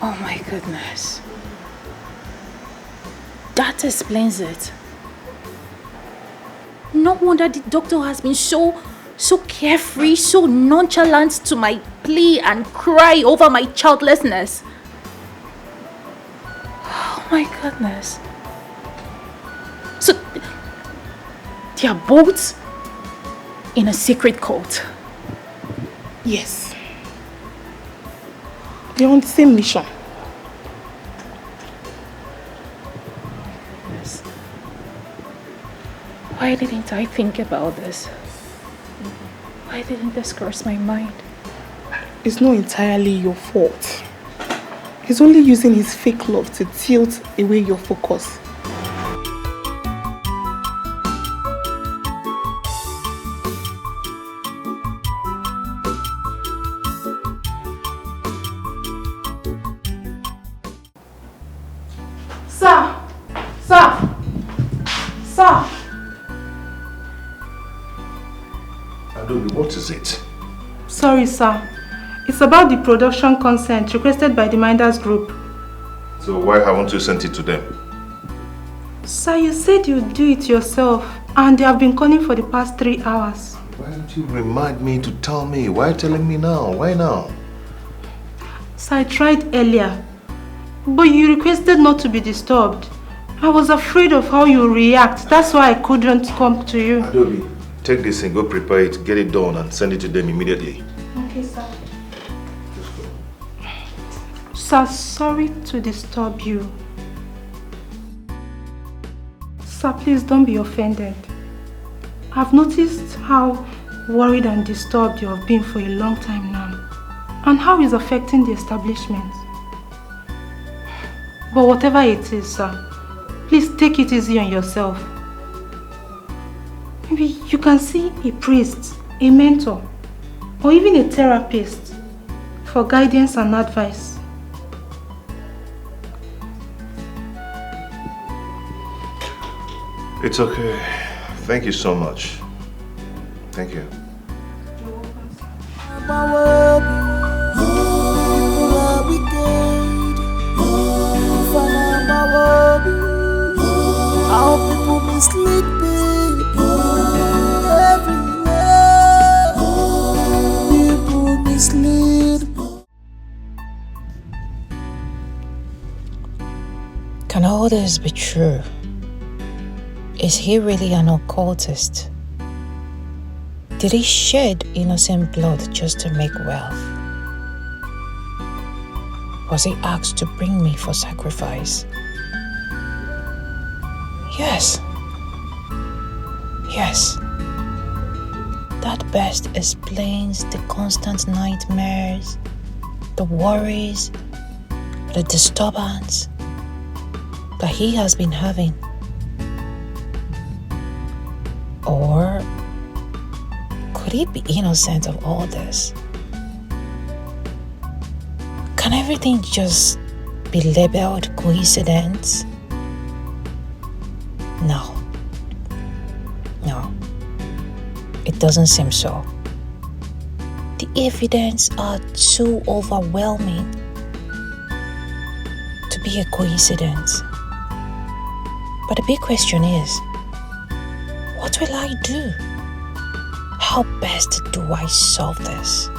S2: Oh my goodness. That explains it. No wonder the doctor has been so carefree, so nonchalant to my plea and cry over my childlessness. Oh my goodness. So, they are both in a secret cult.
S8: Yes. They're on the same mission.
S2: Yes. Why didn't I think about this? Why didn't this cross my mind?
S8: It's not entirely your fault. He's only using his fake love to tilt away your focus.
S7: Sir! Sir! Sir!
S1: Adobe, what is it?
S7: Sorry, sir. It's about the production consent requested by the Minders Group.
S1: So why haven't you sent it to them?
S7: Sir, you said you'd do it yourself, and they have been calling for the past 3 hours.
S1: Why don't you remind me to tell me? Why are you telling me now? Why now?
S7: Sir, I tried earlier, but you requested not to be disturbed. I was afraid of how you react. That's why I couldn't come to you.
S1: Adobe, take this and go prepare it, get it done, and send it to them immediately.
S7: Okay, sir. Sir, sorry to disturb you. Sir, please don't be offended. I've noticed how worried and disturbed you have been for a long time now, and how it's affecting the establishment. But whatever it is, sir, please take it easy on yourself. Maybe you can see a priest, a mentor, or even a therapist for guidance and advice.
S1: It's okay. Thank you so much. Thank you.
S9: How people mislead people everywhere. People mislead.
S12: Can all this be true? Is he really an occultist? Did he shed innocent blood just to make wealth? Was he asked to bring me for sacrifice? Yes. Yes. That best explains the constant nightmares, the worries, the disturbance that he has been having. Or could he be innocent of all this? Can everything just be labeled coincidence? No. No. It doesn't seem so. The evidence are too overwhelming to be a coincidence. But the big question is, what will I do? How best do I solve this?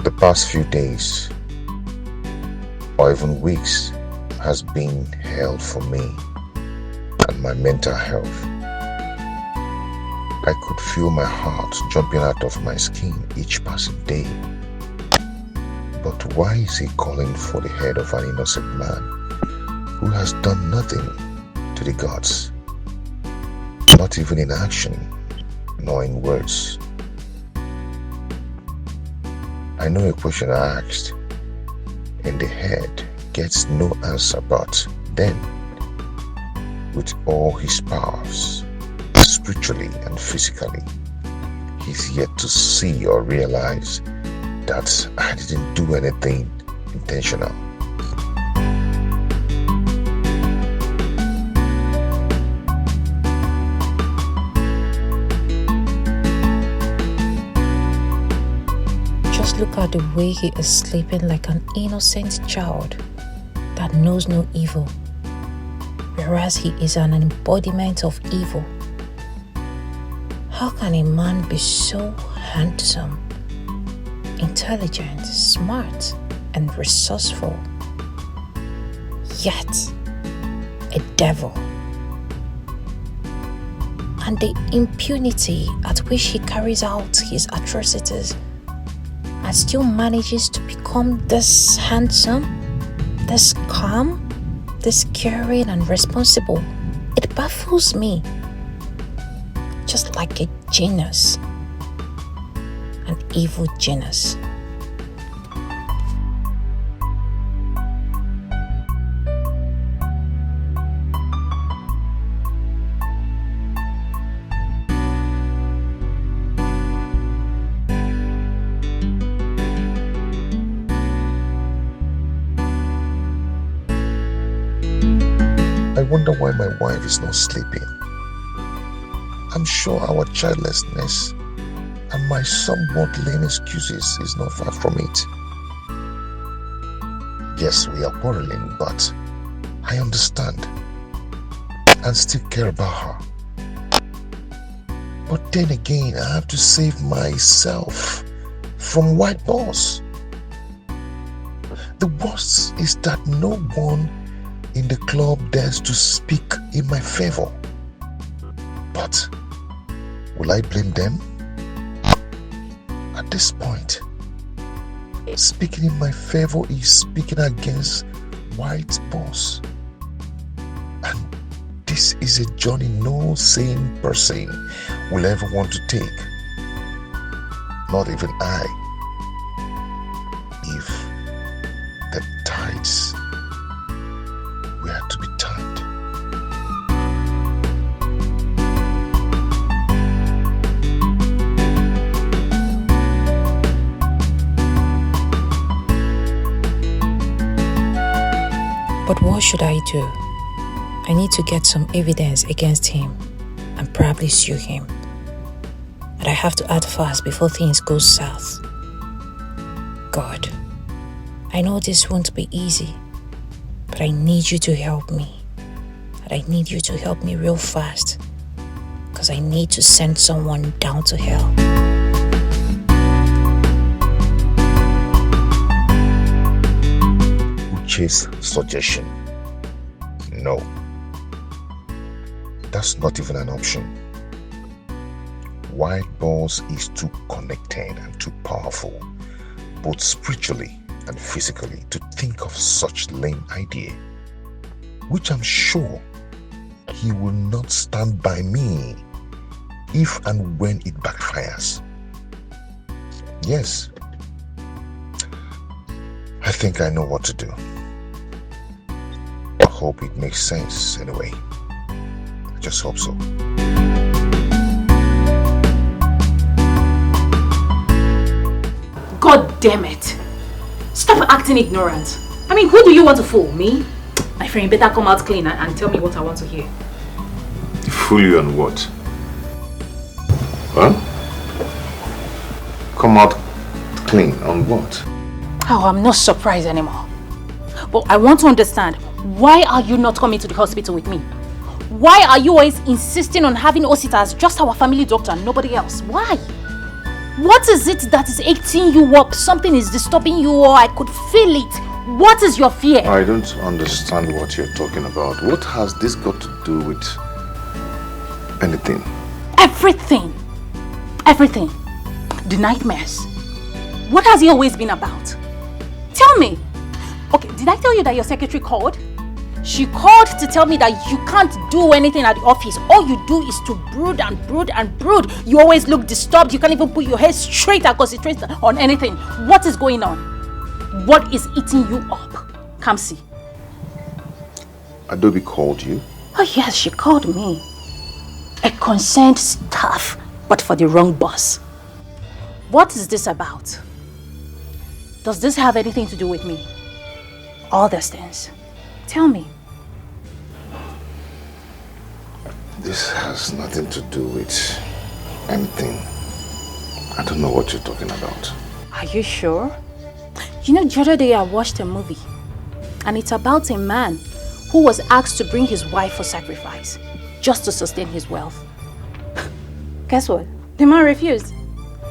S1: The past few days, or even weeks, has been hell for me and my mental health. I could feel my heart jumping out of my skin each passing day. But why is he calling for the head of an innocent man who has done nothing to the gods? Not even in action, nor in words. I know a question I asked in the head gets no answer, but then, with all his powers, spiritually and physically, he's yet to see or realize that I didn't do anything intentional.
S12: Just look at the way he is sleeping like an innocent child that knows no evil, whereas he is an embodiment of evil. How can a man be so handsome, intelligent, smart, and resourceful, yet a devil? And the impunity at which he carries out his atrocities and still manages to become this handsome, this calm, this caring and responsible. It baffles me. Just like a genius, an evil genius.
S1: I wonder why my wife is not sleeping. I'm sure our childlessness and my somewhat lame excuses is not far from it. Yes, we are quarreling, but I understand and still care about her. But then again, I have to save myself from white boss. The worst is that no one in the club dares to speak in my favor. But will I blame them? At this point, speaking in my favor is speaking against white boss. And this is a journey no sane person will ever want to take. Not even I. If the tides were to be turned.
S12: But what should I do? I need to get some evidence against him and probably sue him. But I have to act fast before things go south. God, I know this won't be easy, but I need you to help me. And I need you to help me real fast, because I need to send someone down to hell.
S1: Uche's suggestion. No. That's not even an option. White balls is too connected and too powerful, both spiritually and physically, to think of such lame idea, which I'm sure he will not stand by me if and when it backfires. Yes, I think I know what to do. I hope it makes sense anyway. I just hope so.
S2: God damn it! Stop acting ignorant. I mean, who do you want to fool? Me? My friend, better come out clean and tell me what I want to hear.
S1: Fool you on what? Huh? Come out clean on what?
S2: Oh, I'm not surprised anymore. But I want to understand, why are you not coming to the hospital with me? Why are you always insisting on having Osita as just our family doctor and nobody else? Why? What is it that is eating you up? Something is disturbing you, or I could feel it. What is your fear?
S1: I don't understand what you're talking about. What has this got to do with anything?
S2: Everything. Everything. The nightmares. What has it always been about? Tell me. Okay, did I tell you that your secretary called? She called to tell me that you can't do anything at the office. All you do is to brood and brood and brood. You always look disturbed. You can't even put your head straight and concentrate on anything. What is going on? What is eating you up? Come see.
S1: Adobe called you?
S2: Oh yes, she called me. A concerned staff, but for the wrong boss. What is this about? Does this have anything to do with me? All these things. Tell me.
S1: This has nothing to do with anything. I don't know what you're talking about.
S2: Are you sure? You know, the other day I watched a movie, and it's about a man who was asked to bring his wife for sacrifice just to sustain his wealth. Guess what? The man refused.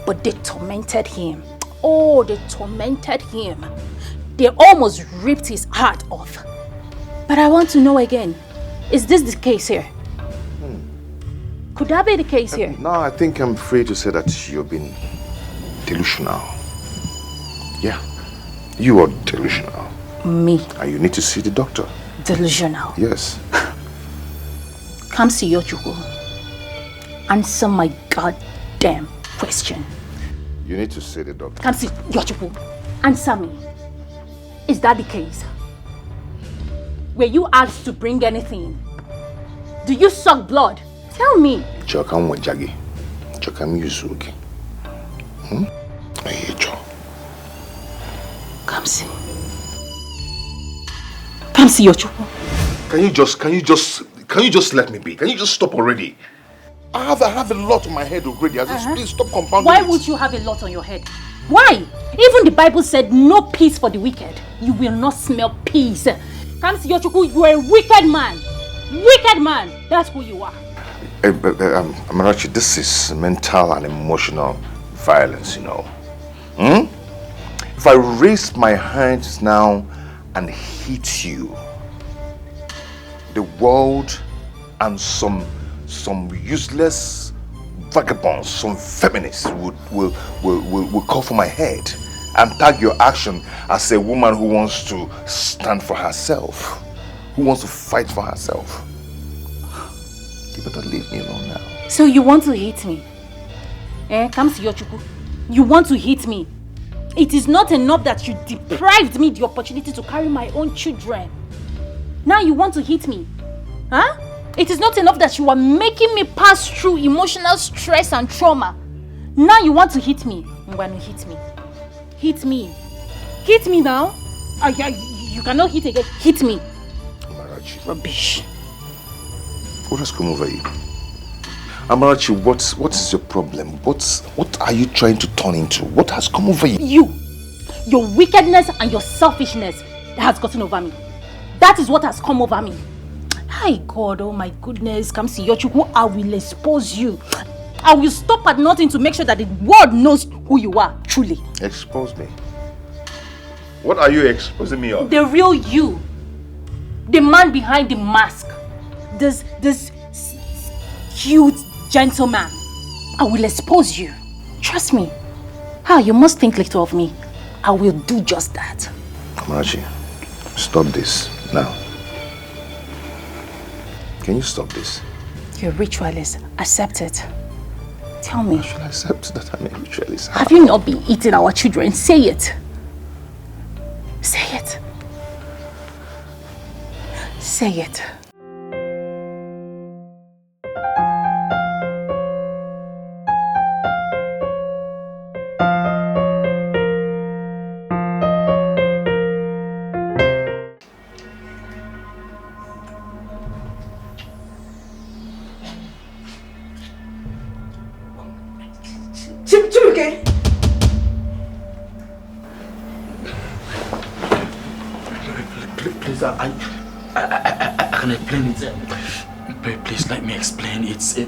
S2: But they tormented him. Oh, they tormented him. They almost ripped his heart off. But I want to know again, is this the case here? Could that be the case here?
S1: No, I think I'm free to say that you've been delusional. Yeah, you are delusional.
S2: Me?
S1: And you need to see the doctor.
S2: Delusional?
S1: Yes.
S2: Come see Yochuku. Answer my goddamn question.
S1: You need to see the doctor.
S2: Come see Yochuku. Answer me. Is that the case? Were you asked to bring anything? Do you suck blood? Tell me.
S1: Chokam wajagi. Chokam yusuki. I hate you.
S2: Come see. Come see Yochuku.
S1: Can you just let me be? Can you just stop already? I have a lot on my head already. Please stop compounding.
S2: Why would you have a lot on your head? Why? Even the Bible said no peace for the wicked. You will not smell peace. Come see Yochuku, you are a wicked man. Wicked man. That's who you are.
S1: Amarachi, this is mental and emotional violence, you know. If I raise my hands now and hit you, the world and some useless vagabonds, some feminists will call for my head and tag your action as a woman who wants to stand for herself, who wants to fight for herself. You better leave me alone now.
S2: So you want to hit me? Come see Yochuku. You want to hit me? It is not enough that you deprived me the opportunity to carry my own children. Now you want to hit me? Huh? It is not enough that you are making me pass through emotional stress and trauma. Now you want to hit me. When you hit me. Hit me. Hit me now. You cannot hit again. Hit me.
S1: Amarachi.
S2: Rubbish.
S1: What has come over you? Amarachi, what is your problem? What are you trying to turn into? What has come over you?
S2: Your wickedness and your selfishness has gotten over me. That is what has come over me. Hi God, oh my goodness. Come see Yochuku, I will expose you. I will stop at nothing to make sure that the world knows who you are, truly.
S1: Expose me? What are you exposing me of?
S2: The real you. The man behind the mask. This cute gentleman. I will expose you. Trust me. You must think little of me. I will do just that.
S1: Amarachi, stop this now. Can you stop this?
S2: You're a ritualist. Accept it. Tell me.
S1: I should accept that I'm a ritualist.
S2: Have you not been eating our children? Say it. Say it. Say it.
S11: Please, I can explain it. Please let me explain. She.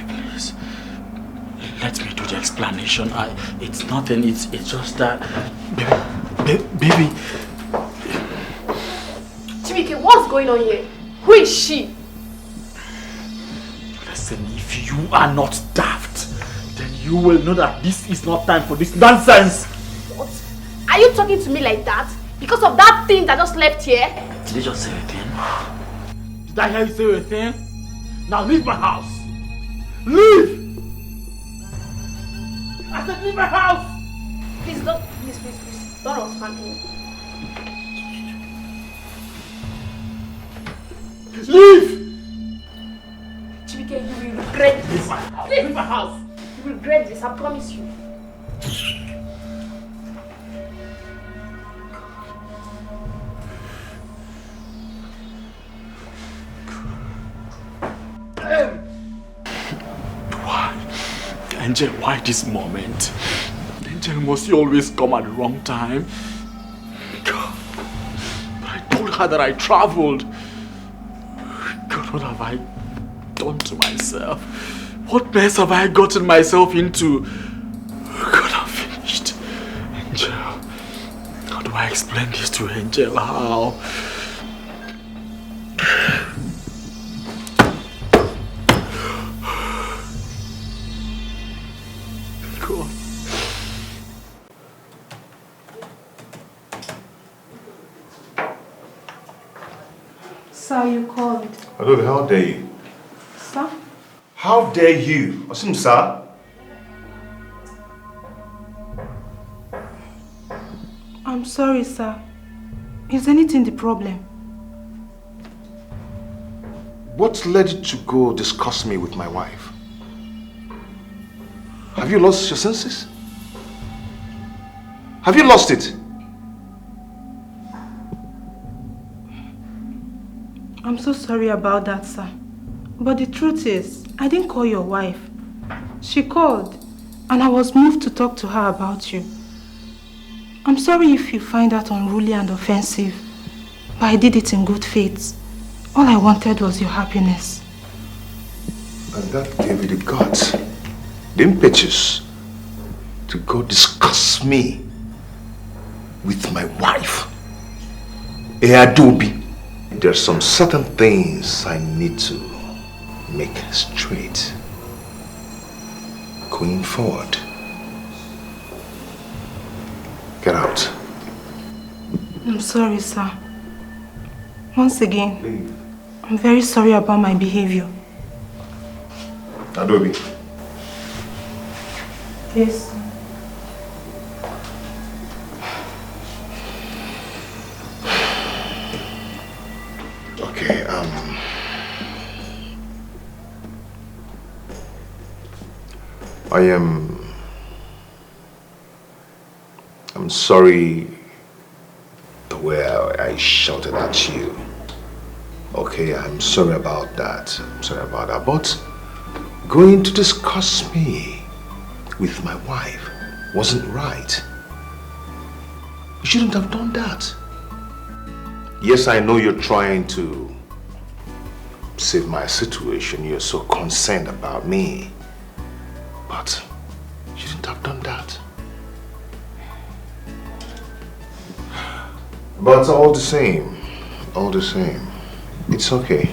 S11: Please, let me do the explanation. It's nothing. It's just that, baby.
S10: Chimike, what's going on here? Who is she?
S11: Listen, if you are not daft, then you will know that this is not time for this nonsense.
S10: What? Are you talking to me like that? Because of that thing that just left here?
S11: Did you just say a thing? Did I hear you say a thing? Now leave my house! Leave! I said leave my house!
S10: Please don't, please. Don't offend me.
S11: Leave!
S10: Chibike, you will regret this.
S11: Leave my house! Leave my house!
S10: You will regret this, I promise you.
S11: Why? Angel, why this moment? Angel, must you always come at the wrong time? God, I told her that I traveled. God, what have I done to myself? What mess have I gotten myself into? God, I'm finished. Angel, how do I explain this to Angel? How? God.
S7: Sir, you called.
S1: Adobe, how dare you?
S7: Sir?
S1: How dare you? Osim, sir?
S7: I'm sorry, sir. Is anything the problem?
S1: What led you to go discuss me with my wife? Have you lost your senses? Have you lost it?
S7: I'm so sorry about that, sir. But the truth is, I didn't call your wife. She called, and I was moved to talk to her about you. I'm sorry if you find that unruly and offensive, but I did it in good faith. All I wanted was your happiness.
S1: And that gave you the guts, the impetus, to go discuss me with my wife. Adobe. There's some certain things I need to make straight going forward. Get out.
S7: I'm sorry, sir. Once again,
S1: Leave.
S7: I'm very sorry about my behavior.
S1: Adobe.
S7: Yes.
S1: Okay, I'm sorry the way I shouted at you. Okay, I'm sorry about that. But going to discuss me with my wife wasn't right. You shouldn't have done that. Yes, I know you're trying to save my situation. You're so concerned about me. But you shouldn't have done that. But all the same, it's okay.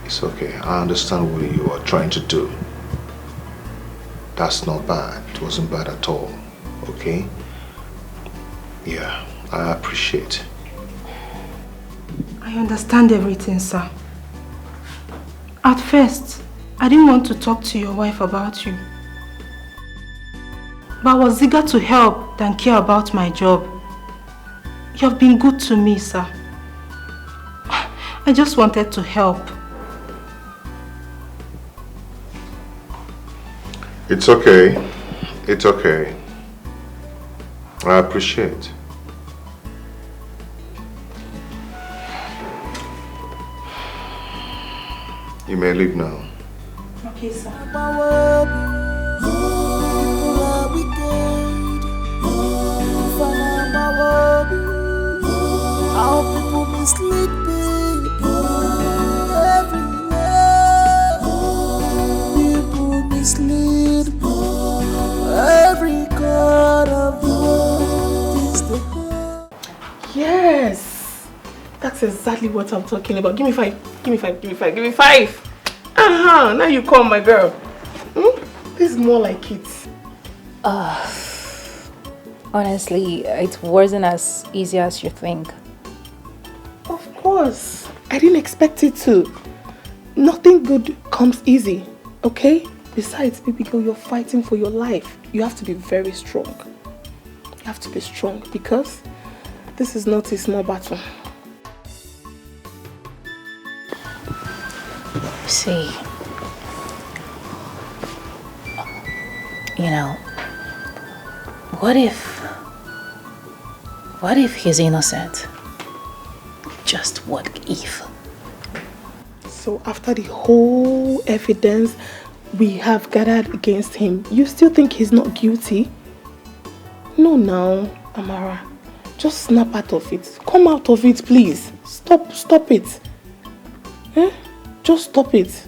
S1: It's okay. I understand what you are trying to do. That's not bad. It wasn't bad at all. Okay? Yeah, I appreciate.
S7: I understand everything, sir. At first, I didn't want to talk to your wife about you. But I was eager to help than care about my job. You have been good to me, sir. I just wanted to help.
S1: It's okay. It's okay. I appreciate. You may leave now.
S7: Okay, sir.
S9: Oh, mislead people everywhere. People mislead every corner of the world is the heart.
S8: Yes, that's exactly what I'm talking about. Give me 5. Give me 5. Give me 5. Give me 5. Now you come, my girl. This is more like it.
S12: Honestly, it wasn't as easy as you think.
S8: Of course. I didn't expect it to. Nothing good comes easy, okay? Besides, baby girl, you're fighting for your life. You have to be very strong. You have to be strong because this is not a small battle.
S12: See, you know, what if he's innocent? Just what if?
S8: So after the whole evidence we have gathered against him, you still think he's not guilty? No, now, Amara. Just snap out of it. Come out of it, please. Stop it. Just stop it.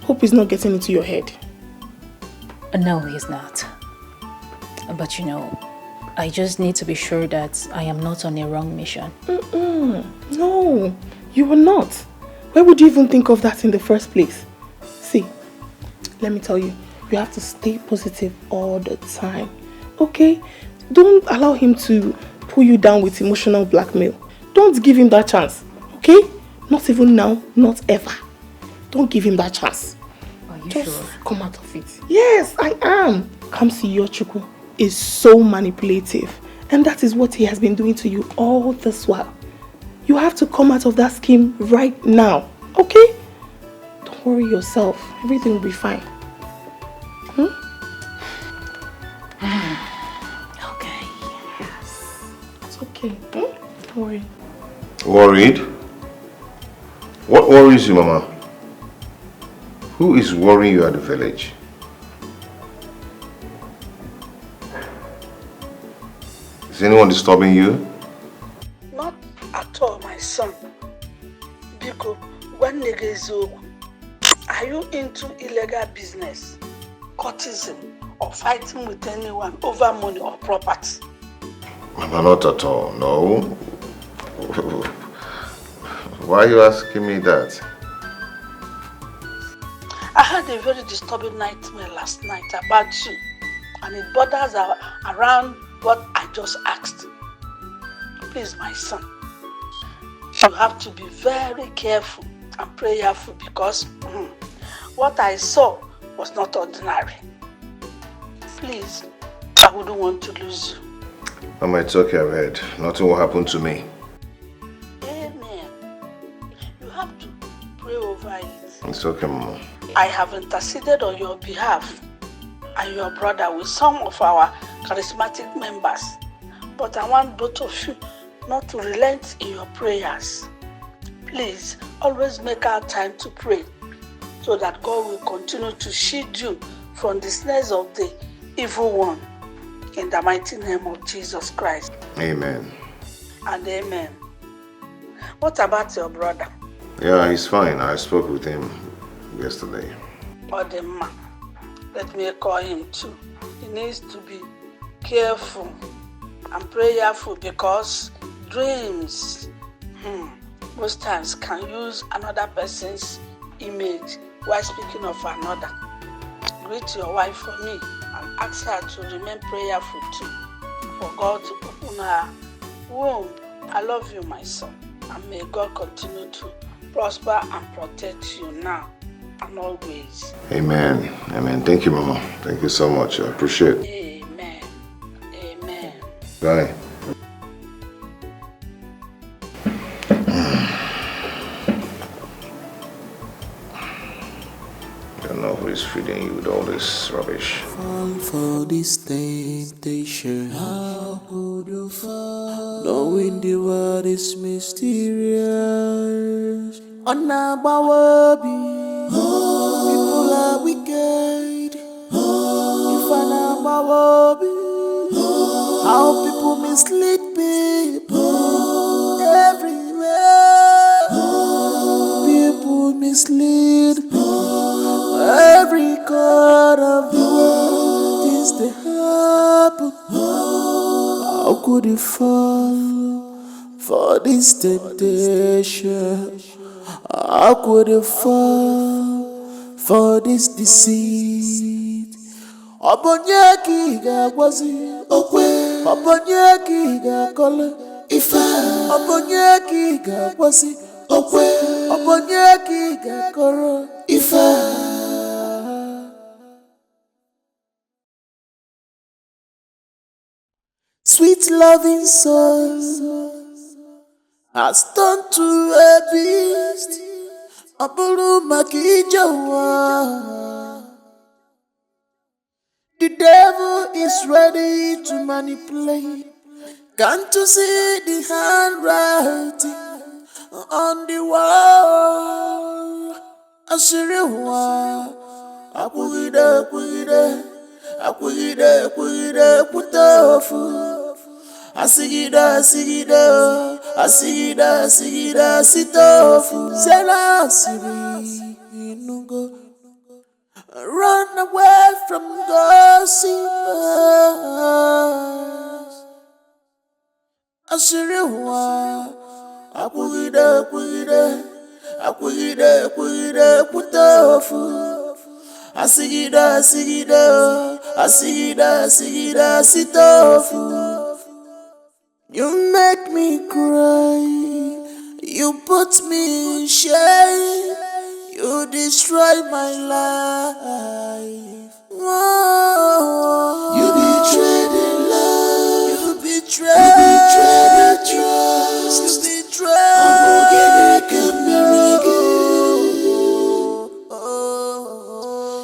S8: Hope he's not getting into your head.
S12: No, he's not. But you know, I just need to be sure that I am not on a wrong mission.
S8: No, you are not. Why would you even think of that in the first place? See, let me tell you, you have to stay positive all the time. Okay? Don't allow him to pull you down with emotional blackmail. Don't give him that chance. Okay? Not even now, not ever. Don't give him that chance.
S12: Are you
S8: Just
S12: sure?
S8: come out of it. Yes, I am. Kamsi Yochukwu is so manipulative. And that is what he has been doing to you all this while. You have to come out of that scheme right now. Okay? Don't worry yourself. Everything will be fine.
S12: Okay.
S8: Yes. It's okay. Don't worry.
S1: Worried? What worries you, Mama? Who is worrying you at the village? Is anyone disturbing you?
S3: Not at all, my son. Biko, one nigga is over. Are you into illegal business, courtesan, or fighting with anyone over money or property?
S1: Mama, not at all, no. Why are you asking me that?
S3: I had a very disturbing nightmare last night about you, and it borders around what I just asked. Please, my son, you have to be very careful and prayerful because what I saw was not ordinary. Please, I wouldn't want to lose you.
S1: Mama, it's okay, I've heard. Nothing will happen to me.
S3: Amen. You have to pray over it.
S1: It's okay, Mama.
S3: I have interceded on your behalf and your brother with some of our charismatic members, but I want both of you not to relent in your prayers. Please, always make our time to pray so that God will continue to shield you from the snares of the evil one. In the mighty name of Jesus Christ.
S1: Amen.
S3: And amen. What about your brother?
S1: Yeah, he's fine. I spoke with him yesterday.
S3: Odema. Let me call him too. He needs to be careful and prayerful because dreams most times can use another person's image while speaking of another. Greet your wife for me and ask her to remain prayerful too, for God to open her womb. I love you, my son, and may God continue to prosper and protect you now and always.
S1: Amen. Amen. Thank you, Mama. Thank you so much. I appreciate it.
S3: Amen. Amen.
S1: Bye. I don't know who is feeding you with all this rubbish.
S9: Fall for this temptation. How could you fall? Knowing the world is mysterious. Onabawabi. People are wicked. If Onabawabi. How people mislead people everywhere. mislead. Every corner of the world, things they happen. How could you fall for this temptation? How could you fall for this deceit? Obonyeki ga gwazi okwe, obonyeki ga kole ife, obonyeki ga gwazi okwe, obonyeki ga koro ife. Sweet loving soul has turned to a beast. Abulu makijawa. The devil is ready to manipulate. Can't you see the handwriting on the wall? Ashiriwa, akwigide, putofu. Asigida, sitofu. Sela siri, inugo. Run away from gossipers. Ashiriwa, akwigide, putofu. Asigida, sitofu. You make me cry, you put me in shame, you destroy my life. Oh, you betrayed the love, you betrayed the trust, you betrayed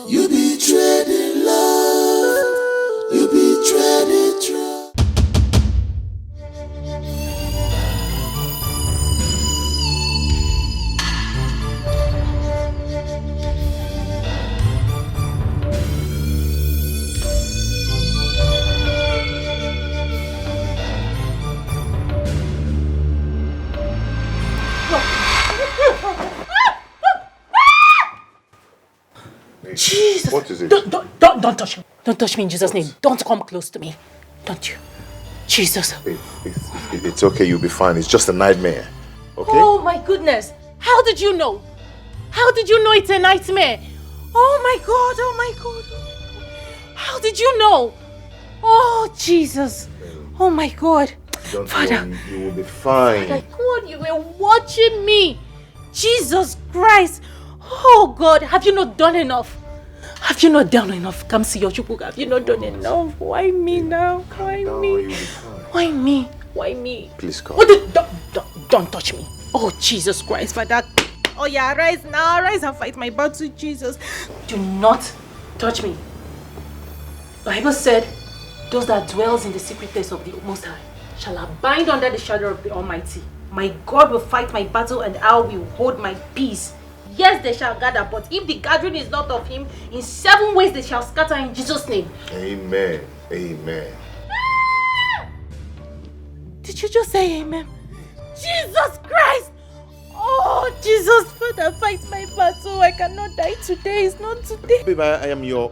S9: you betrayed the love, you betrayed the trust.
S2: Jesus!
S1: What is it?
S2: Don't touch me. Don't touch me in Jesus' name. Don't come close to me. Don't you? Jesus.
S1: It's okay, you'll be fine. It's just a nightmare. Okay?
S2: Oh my goodness. How did you know? How did you know it's a nightmare? Oh my God. How did you know? Oh Jesus. Oh my God.
S1: Don't
S2: Father.
S1: worry, you will be fine.
S2: Father God, you were watching me. Jesus Christ. Oh God, have you not done enough? Have you not done enough? Come see your chukwu. Have you not done enough? Why me now? Why me? Why me? Why me?
S1: Please come.
S2: Don't touch me. Oh Jesus Christ, Father. Oh yeah, rise now. Rise and fight my battle, Jesus. Do not touch me. Bible said, those that dwells in the secret place of the Most High shall abide under the shadow of the Almighty. My God will fight my battle and I will hold my peace. Yes, they shall gather, but if the gathering is not of him, in 7 ways they shall scatter in Jesus' name.
S1: Amen. Amen.
S2: Did you just say amen? Jesus Christ! Oh, Jesus, Father, fight my battle. I cannot die today. It's not today.
S1: Babe, I am your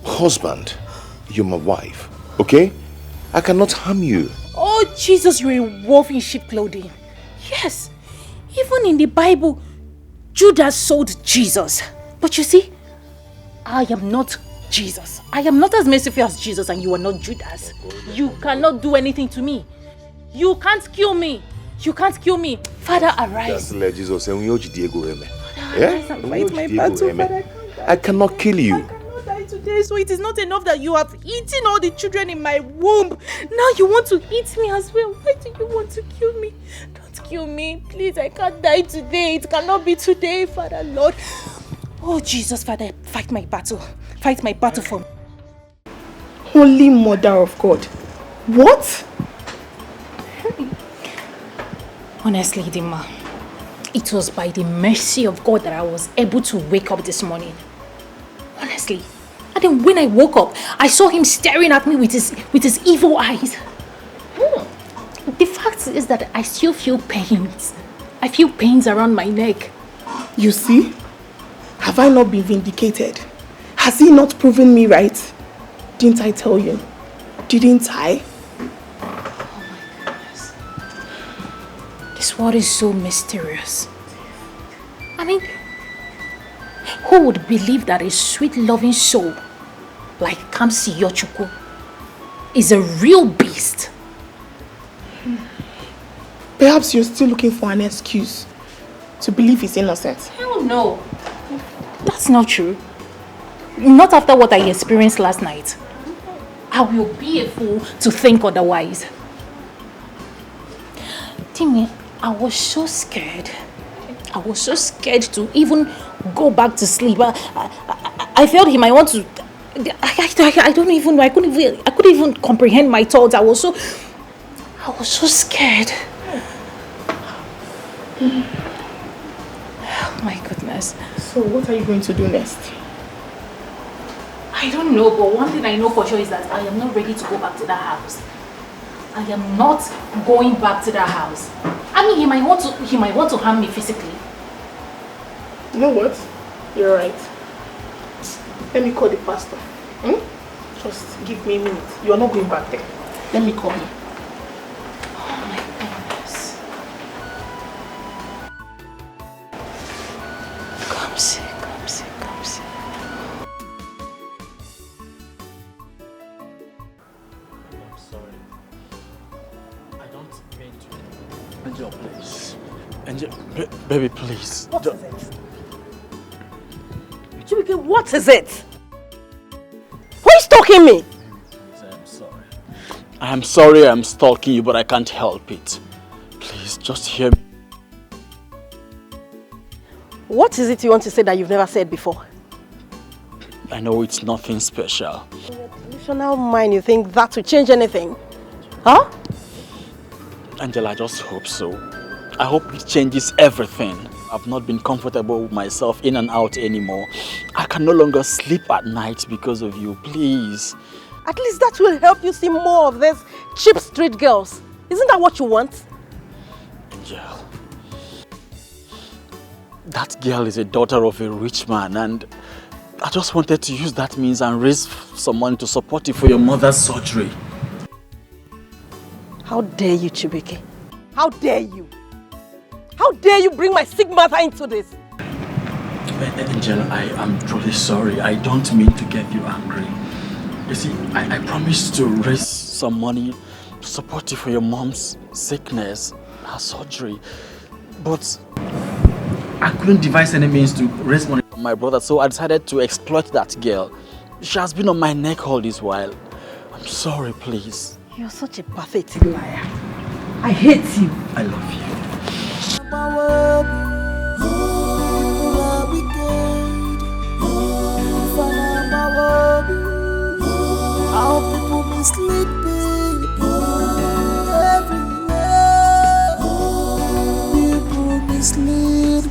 S1: husband. You're my wife. Okay? I cannot harm you.
S2: Oh, Jesus, you're in wolf in sheep clothing. Yes. Even in the Bible, Judas sold Jesus. But you see, I am not Jesus. I am not as merciful as Jesus and you are not Judas. You cannot do anything to me. You can't kill me. You can't kill me. Father, arise.
S1: Father, Jesus.
S2: Arise and fight my battle. Father,
S1: I cannot kill you.
S2: I cannot die today, so it is not enough that you have eaten all the children in my womb. Now you want to eat me as well. Why do you want to kill me? Don't kill me. Please, I can't die today. It cannot be today, Father, Lord. Oh, Jesus, Father, fight my battle. Fight my battle for me.
S8: Holy Mother of God. What?
S2: Honestly, Dima, it was by the mercy of God that I was able to wake up this morning. Honestly. And then when I woke up, I saw him staring at me with his evil eyes. The fact is that I still feel pains. I feel pains around my neck.
S8: You see? Have I not been vindicated? Has he not proven me right? Didn't I tell you? Didn't I?
S12: Oh my goodness. This world is so mysterious. I mean, who would believe that a sweet loving soul like Kamsi Yochuku is a real beast?
S8: Perhaps you're still looking for an excuse to believe he's innocent.
S12: Hell no. That's not true. Not after what I experienced last night. I will be a fool to think otherwise. Timmy, I was so scared. I was so scared to even go back to sleep. I felt he might want to. I couldn't even comprehend my thoughts. I was so scared. Oh my goodness.
S8: So what are you going to do next?
S12: I don't know, but one thing I know for sure is that I am not ready to go back to that house. I am not going back to that house. I mean, he might want to harm me physically.
S8: You know what? You're right. Let me call the pastor. Just give me a minute. You are not going back there. Let me call him.
S12: Oh my goodness. Come see.
S11: I'm sorry. I don't mean to. Angel, please. Angel, baby, please.
S3: What is it? Chibike, what is it? Who is stalking me?
S11: I'm sorry. I'm sorry I'm stalking you, but I can't help it. Please, just hear me.
S3: What is it you want to say that you've never said before?
S11: I know it's nothing special.
S3: In your delusional mind, you think that will change anything? Huh?
S11: Angela, I just hope so. I hope it changes everything. I've not been comfortable with myself in and out anymore. I can no longer sleep at night because of you, please.
S3: At least that will help you see more of these cheap street girls. Isn't that what you want?
S11: Angel, that girl is a daughter of a rich man, and I just wanted to use that means and raise some money to support you for your mother's surgery.
S3: How dare you, Chibike? How dare you? How dare you bring my sick mother into this?
S11: Angel, I am truly sorry. I don't mean to get you angry. You see, I promised to raise some money to support you for your mom's sickness, her surgery. But I couldn't devise any means to raise money from my brother, so I decided to exploit that girl. She has been on my neck all this while. I'm sorry, please.
S3: You're such a pathetic liar. I hate you.
S11: I love you.
S9: How people mislead people everywhere. People mislead.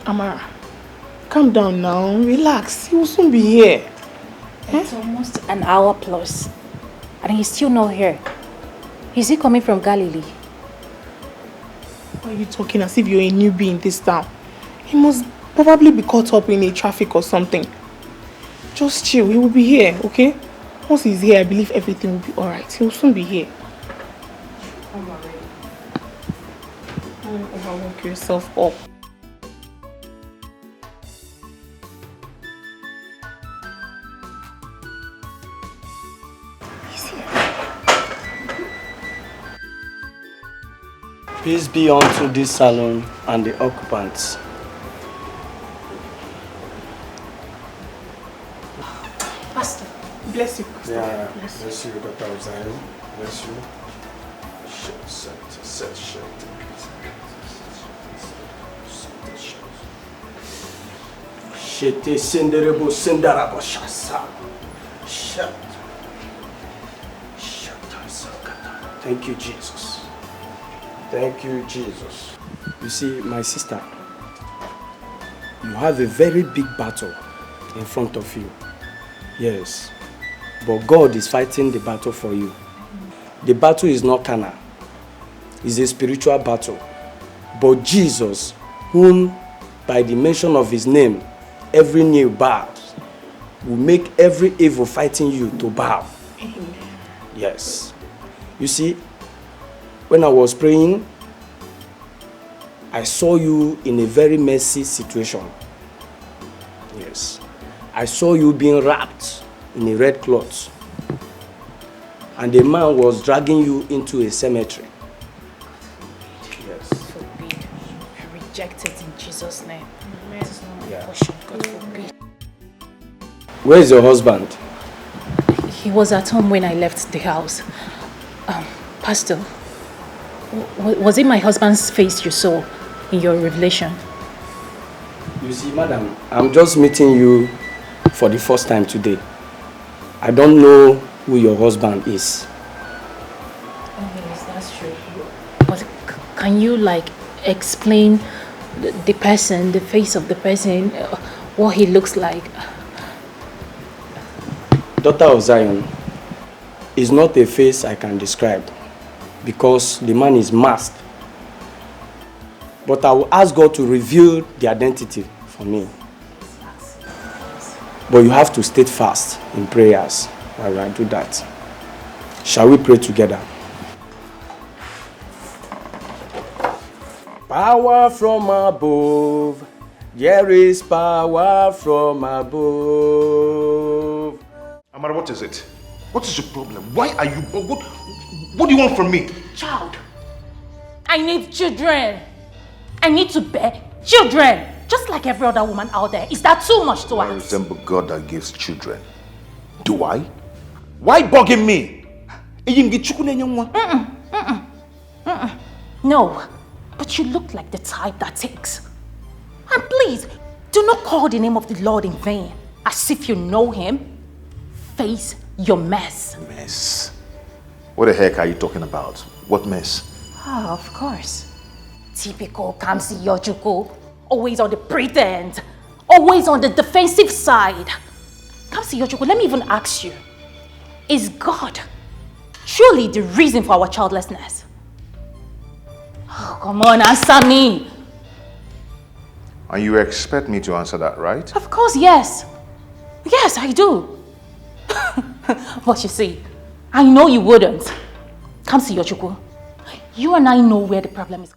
S8: Amara, calm down now. Relax. He will soon be here.
S12: It's almost an hour plus, and he's still not here. Is he coming from Galilee?
S8: Why are you talking as if you're a newbie in this town? He must probably be caught up in a traffic or something. Just chill, he will be here, okay? Once he's here, I believe everything will be alright. He will soon be here. I'm already. Don't overwork yourself up.
S13: Peace be unto this salon and the occupants.
S12: Pastor.
S8: Bless you.
S13: Yeah,
S8: bless
S13: you, Dr. Ozayo. Bless you. Shete senderebo sendarabo shasa. Shut. Thank you, Jesus. Thank you, Jesus. You see, my sister, you have a very big battle in front of you. Yes. But God is fighting the battle for you. The battle is not carnal. It's a spiritual battle. But Jesus whom by the mention of his name, every knee bows, will make every evil fighting you to bow. Amen. Yes. You see, when I was praying, I saw you in a very messy situation. Yes. I saw you being wrapped in a red cloth. And a man was dragging you into a cemetery. Yes.
S12: Forbid. I reject it in Jesus' name. Amen.
S13: Yeah.
S12: God forbid.
S13: Where is your husband?
S12: He was at home when I left the house. Pastor, was it my husband's face you saw in your revelation?
S13: You see, madam, I'm just meeting you for the first time today. I don't know who your husband is.
S12: Oh, yes, that's true. But can you, explain the person, the face of the person, what he looks like?
S13: Daughter of Zion, is not a face I can describe because the man is masked. But I will ask God to reveal the identity for me. But you have to stay fast in prayers while I do that. Shall we pray together? Power from above. There is power from above.
S1: Amara, what is it? What is your problem? Why are you... What do you want from me?
S2: Child. I need children. I need to bear children. Just like every other woman out there. Is that too much to ask?
S1: I resemble God that gives children. Do I? Why bugging me?
S2: No. But you look like the type that takes. And please, do not call the name of the Lord in vain. As if you know him. Face your mess.
S1: Mess? What the heck are you talking about? What mess?
S2: Ah, of course. Typical Kamsi Yojuko. Always on the pretense. Always on the defensive side. Kamsi Yojuko, let me even ask you. Is God truly the reason for our childlessness? Oh, come on, answer me.
S1: And you expect me to answer that, right?
S2: Of course, yes. Yes, I do. But you see, I know you wouldn't. Kamsi Yojuko, you and I know where the problem is.